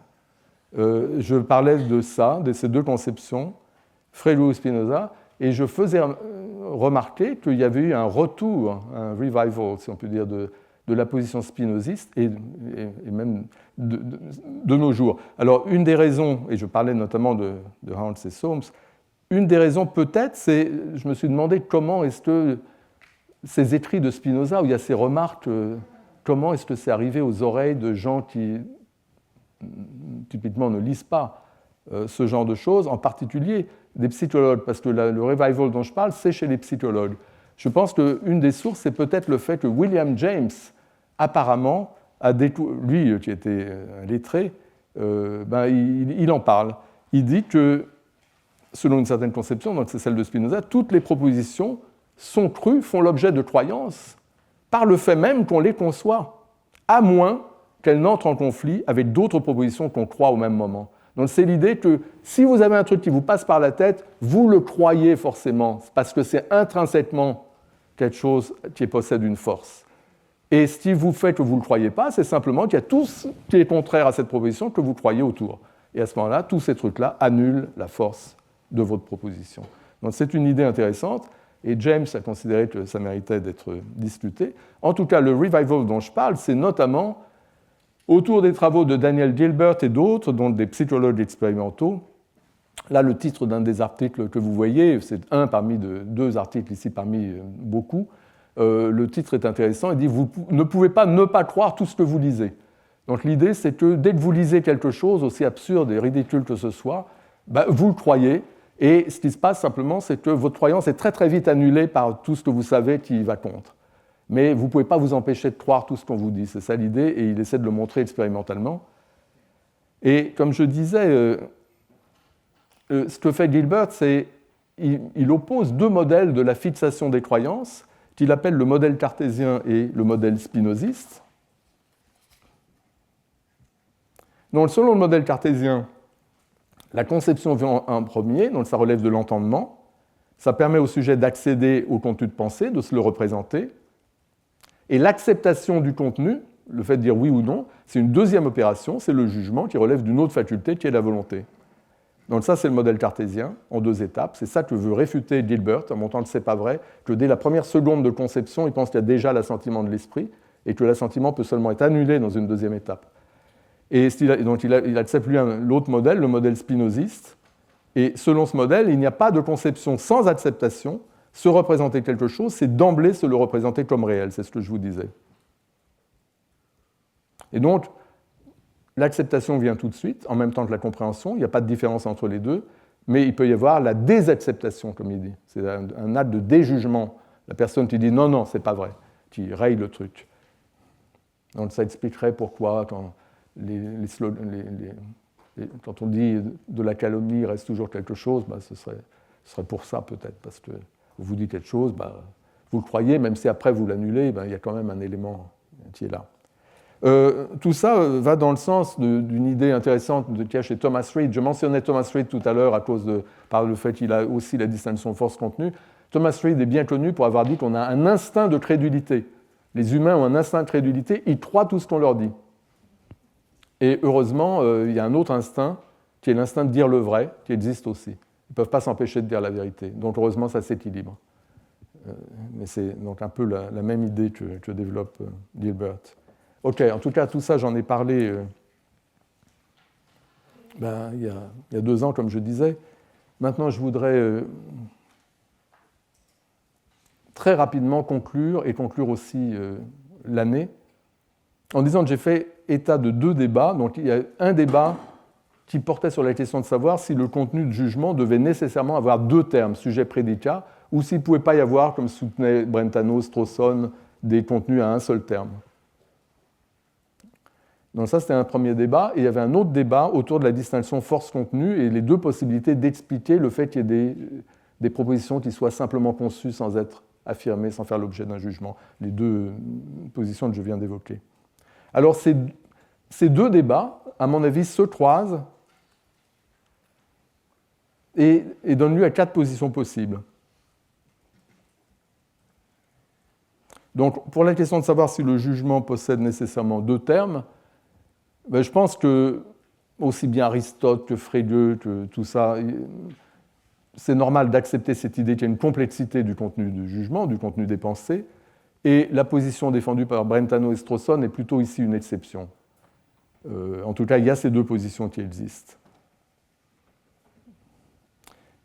Speaker 1: je parlais de ça, de ces 2 conceptions, Frege et Spinoza, et je faisais remarquer qu'il y avait eu un retour, un revival, si on peut dire, de de la position spinoziste et même de nos jours. Alors, une des raisons, et je parlais notamment de Hans et Solms, une des raisons peut-être, c'est, je me suis demandé comment est-ce que ces écrits de Spinoza, où il y a ces remarques, comment est-ce que c'est arrivé aux oreilles de gens qui, typiquement, ne lisent pas ce genre de choses, en particulier des psychologues, parce que le revival dont je parle, c'est chez les psychologues. Je pense qu'une des sources, c'est peut-être le fait que William James, apparemment, lui qui était un lettré, il en parle. Il dit que, selon une certaine conception, donc c'est celle de Spinoza, toutes les propositions sont crues, font l'objet de croyances, par le fait même qu'on les conçoit, à moins qu'elles n'entrent en conflit avec d'autres propositions qu'on croit au même moment. Donc c'est l'idée que si vous avez un truc qui vous passe par la tête, vous le croyez forcément, parce que c'est intrinsèquement quelque chose qui possède une force. Et ce qui vous fait que vous ne le croyez pas, c'est simplement qu'il y a tout ce qui est contraire à cette proposition que vous croyez autour. Et à ce moment-là, tous ces trucs-là annulent la force de votre proposition. Donc c'est une idée intéressante, et James a considéré que ça méritait d'être discuté. En tout cas, le revival dont je parle, c'est notamment autour des travaux de Daniel Gilbert et d'autres, dont des psychologues expérimentaux. Là, le titre d'un des articles que vous voyez, c'est un parmi deux articles ici parmi beaucoup. Le titre est intéressant, il dit « Vous ne pouvez pas ne pas croire tout ce que vous lisez ». Donc l'idée, c'est que dès que vous lisez quelque chose, aussi absurde et ridicule que ce soit, vous le croyez, et ce qui se passe simplement, c'est que votre croyance est très très vite annulée par tout ce que vous savez qui va contre. Mais vous ne pouvez pas vous empêcher de croire tout ce qu'on vous dit, c'est ça l'idée, et il essaie de le montrer expérimentalement. Et comme je disais, ce que fait Gilbert, c'est qu'il oppose deux modèles de la fixation des croyances, qu'il appelle le modèle cartésien et le modèle spinoziste. Donc, selon le modèle cartésien, la conception vient en premier, donc ça relève de l'entendement. Ça permet au sujet d'accéder au contenu de pensée, de se le représenter. Et l'acceptation du contenu, le fait de dire oui ou non, c'est une deuxième opération, c'est le jugement qui relève d'une autre faculté qui est la volonté. Donc ça, c'est le modèle cartésien en deux étapes. C'est ça que veut réfuter Gilbert en montrant que ce n'est pas vrai, que dès la première seconde de conception, il pense qu'il y a déjà l'assentiment de l'esprit et que l'assentiment peut seulement être annulé dans une deuxième étape. Et donc il accepte lui l'autre modèle, le modèle spinoziste. Et selon ce modèle, il n'y a pas de conception sans acceptation. Se représenter quelque chose, c'est d'emblée se le représenter comme réel, c'est ce que je vous disais. Et donc, l'acceptation vient tout de suite, en même temps que la compréhension, il n'y a pas de différence entre les deux, mais il peut y avoir la désacceptation, comme il dit. C'est un acte de déjugement. La personne qui dit non, non, c'est pas vrai, qui raye le truc. Donc ça expliquerait pourquoi, quand on dit de la calomnie, il reste toujours quelque chose, ce serait pour ça peut-être, parce que vous dites quelque chose, vous le croyez, même si après vous l'annulez, il y a quand même un élément qui est là. Tout ça va dans le sens d'une idée intéressante qu'il y a chez Thomas Reid. Je mentionnais Thomas Reid tout à l'heure par le fait qu'il a aussi la distinction force-contenu. Thomas Reid est bien connu pour avoir dit qu'on a un instinct de crédulité. Les humains ont un instinct de crédulité, ils croient tout ce qu'on leur dit. Et heureusement, il y a un autre instinct, qui est l'instinct de dire le vrai, qui existe aussi. Ils ne peuvent pas s'empêcher de dire la vérité. Donc heureusement, ça s'équilibre. Mais c'est donc un peu la même idée que développe Gilbert. Ok, en tout cas, tout ça, j'en ai parlé il y a 2 ans, comme je disais. Maintenant, je voudrais très rapidement conclure aussi l'année en disant que j'ai fait état de 2 débats. Donc, il y a un débat qui portait sur la question de savoir si le contenu de jugement devait nécessairement avoir 2 termes, sujet-prédicat, ou s'il ne pouvait pas y avoir, comme soutenait Brentano, Strawson, des contenus à un seul terme. Donc ça, c'était un premier débat. Et il y avait un autre débat autour de la distinction force-contenu et les 2 possibilités d'expliquer le fait qu'il y ait des propositions qui soient simplement conçues sans être affirmées, sans faire l'objet d'un jugement. Les 2 positions que je viens d'évoquer. Alors ces 2 débats, à mon avis, se croisent et donnent lieu à 4 positions possibles. Donc, pour la question de savoir si le jugement possède nécessairement 2 termes, je pense que, aussi bien Aristote que Frege, que tout ça, c'est normal d'accepter cette idée qu'il y a une complexité du contenu du jugement, du contenu des pensées, et la position défendue par Brentano et Strawson est plutôt ici une exception. En tout cas, il y a ces deux positions qui existent.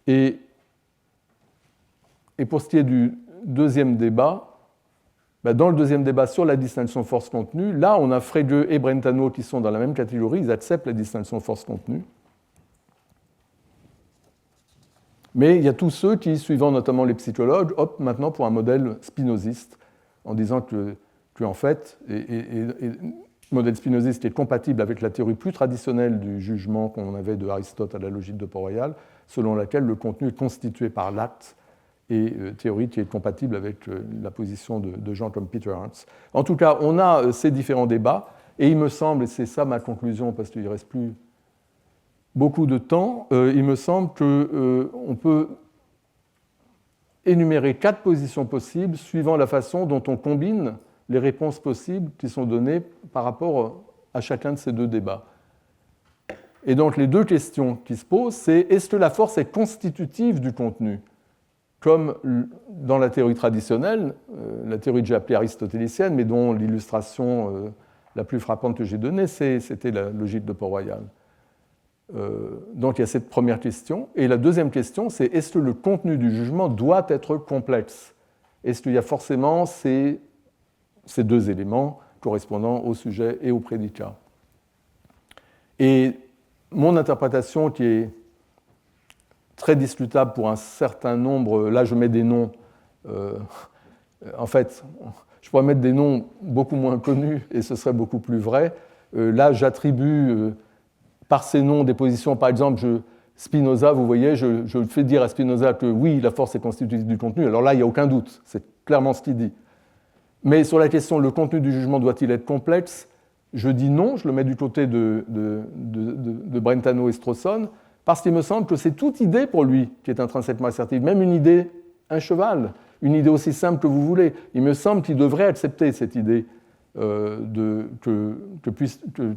Speaker 1: Et pour ce qui est du deuxième débat, dans le deuxième débat sur la distinction force-contenu, là, on a Frege et Brentano qui sont dans la même catégorie, ils acceptent la distinction force-contenu. Mais il y a tous ceux qui, suivant notamment les psychologues, optent maintenant pour un modèle spinoziste, en disant que en fait, le modèle spinoziste est compatible avec la théorie plus traditionnelle du jugement qu'on avait de Aristote à la logique de Port-Royal, selon laquelle le contenu est constitué par l'acte, et théorie qui est compatible avec la position de gens comme Peter Ernst. En tout cas, on a ces différents débats, et il me semble, et c'est ça ma conclusion, parce qu'il ne reste plus beaucoup de temps, il me semble qu'on peut énumérer 4 positions possibles suivant la façon dont on combine les réponses possibles qui sont données par rapport à chacun de ces deux débats. Et donc les deux questions qui se posent, c'est est-ce que la force est constitutive du contenu ? Comme dans la théorie traditionnelle, la théorie que j'ai appelée aristotélicienne, mais dont l'illustration la plus frappante que j'ai donnée, c'était la logique de Port-Royal. Donc il y a cette première question. Et la deuxième question, c'est est-ce que le contenu du jugement doit être complexe ? Est-ce qu'il y a forcément ces deux éléments correspondant au sujet et au prédicat ? Et mon interprétation, qui est très discutable pour un certain nombre, là je mets des noms, en fait, je pourrais mettre des noms beaucoup moins connus et ce serait beaucoup plus vrai. Là j'attribue par ces noms des positions, par exemple, Spinoza, vous voyez, je fais dire à Spinoza que oui, la force est constitutive du contenu, alors là il n'y a aucun doute, c'est clairement ce qu'il dit. Mais sur la question, le contenu du jugement doit-il être complexe ? Je dis non, je le mets du côté de Brentano et Strawson, parce qu'il me semble que c'est toute idée pour lui qui est intrinsèquement assertive, même une idée, un cheval, une idée aussi simple que vous voulez. Il me semble qu'il devrait accepter cette idée qu'il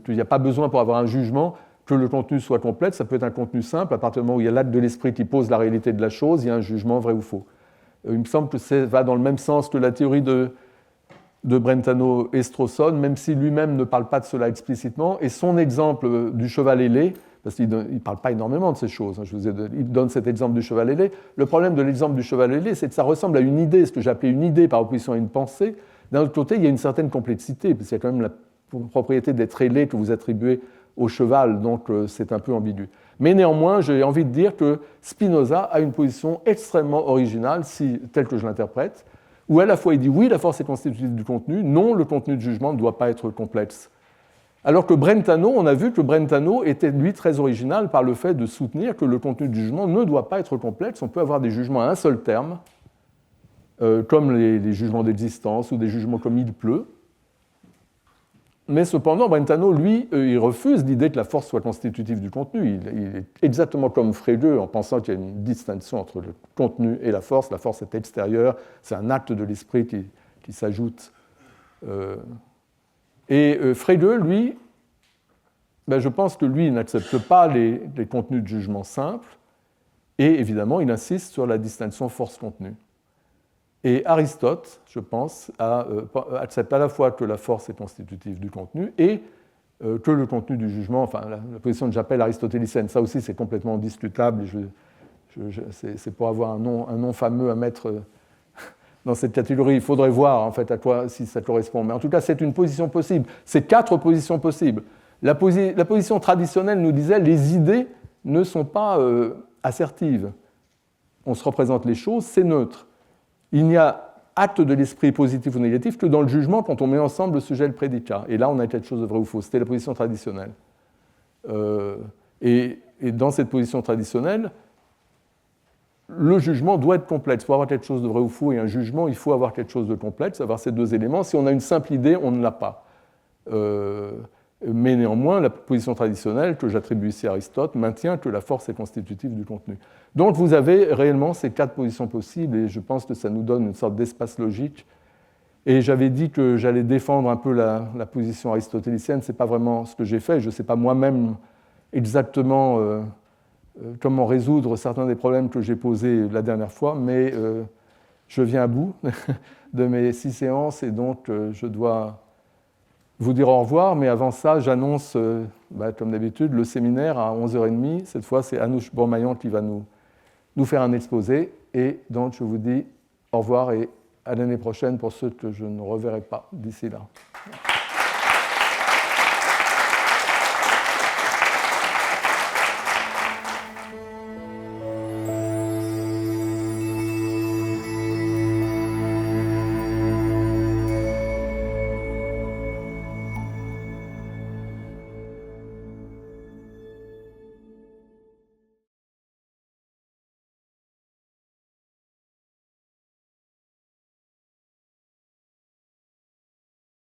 Speaker 1: n'y a pas besoin pour avoir un jugement que le contenu soit complexe. Ça peut être un contenu simple, à partir du moment où il y a l'acte de l'esprit qui pose la réalité de la chose, il y a un jugement vrai ou faux. Il me semble que ça va dans le même sens que la théorie de Brentano et Strawson, même si lui-même ne parle pas de cela explicitement, et son exemple du cheval ailé, parce qu'il ne parle pas énormément de ces choses, il donne cet exemple du cheval ailé. Le problème de l'exemple du cheval ailé, c'est que ça ressemble à une idée, ce que j'appelais une idée par opposition à une pensée. D'un autre côté, il y a une certaine complexité, parce qu'il y a quand même la propriété d'être ailé que vous attribuez au cheval, donc c'est un peu ambigu. Mais néanmoins, j'ai envie de dire que Spinoza a une position extrêmement originale, telle que je l'interprète, où à la fois il dit oui, la force est constitutive du contenu, non, le contenu de jugement ne doit pas être complexe. Alors que Brentano, on a vu que Brentano était lui très original par le fait de soutenir que le contenu du jugement ne doit pas être complexe. On peut avoir des jugements à un seul terme, comme les jugements d'existence ou des jugements comme il pleut. Mais cependant, Brentano, lui, il refuse l'idée que la force soit constitutive du contenu. Il est exactement comme Frege en pensant qu'il y a une distinction entre le contenu et la force. La force est extérieure, c'est un acte de l'esprit qui s'ajoute. Et Frege, lui, je pense que lui, il n'accepte pas les contenus de jugement simples, et évidemment, il insiste sur la distinction force-contenu. Et Aristote, je pense, accepte à la fois que la force est constitutive du contenu et que le contenu du jugement, enfin la position que j'appelle aristotélicienne, ça aussi c'est complètement discutable, c'est pour avoir un nom fameux à mettre dans cette catégorie. Il faudrait voir en fait à quoi si ça correspond. Mais en tout cas, c'est une position possible. C'est 4 positions possibles. La position traditionnelle nous disait les idées ne sont pas assertives. On se représente les choses, c'est neutre. Il n'y a acte de l'esprit positif ou négatif que dans le jugement quand on met ensemble le sujet et le prédicat. Et là, on a quelque chose de vrai ou faux. C'était la position traditionnelle. Et dans cette position traditionnelle, le jugement doit être complexe. Pour avoir quelque chose de vrai ou faux et un jugement, il faut avoir quelque chose de complexe, avoir ces deux éléments. Si on a une simple idée, on ne l'a pas. Mais néanmoins, la position traditionnelle que j'attribue ici à Aristote maintient que la force est constitutive du contenu. Donc vous avez réellement ces 4 positions possibles, et je pense que ça nous donne une sorte d'espace logique. Et j'avais dit que j'allais défendre un peu la position aristotélicienne, ce n'est pas vraiment ce que j'ai fait, je ne sais pas moi-même exactement comment résoudre certains des problèmes que j'ai posés la dernière fois, mais je viens à bout de mes 6 séances et donc je dois vous dire au revoir. Mais avant ça, j'annonce, comme d'habitude, le séminaire à 11h30. Cette fois, c'est Anouche Bourmaillon qui va nous faire un exposé. Et donc, je vous dis au revoir et à l'année prochaine pour ceux que je ne reverrai pas d'ici là.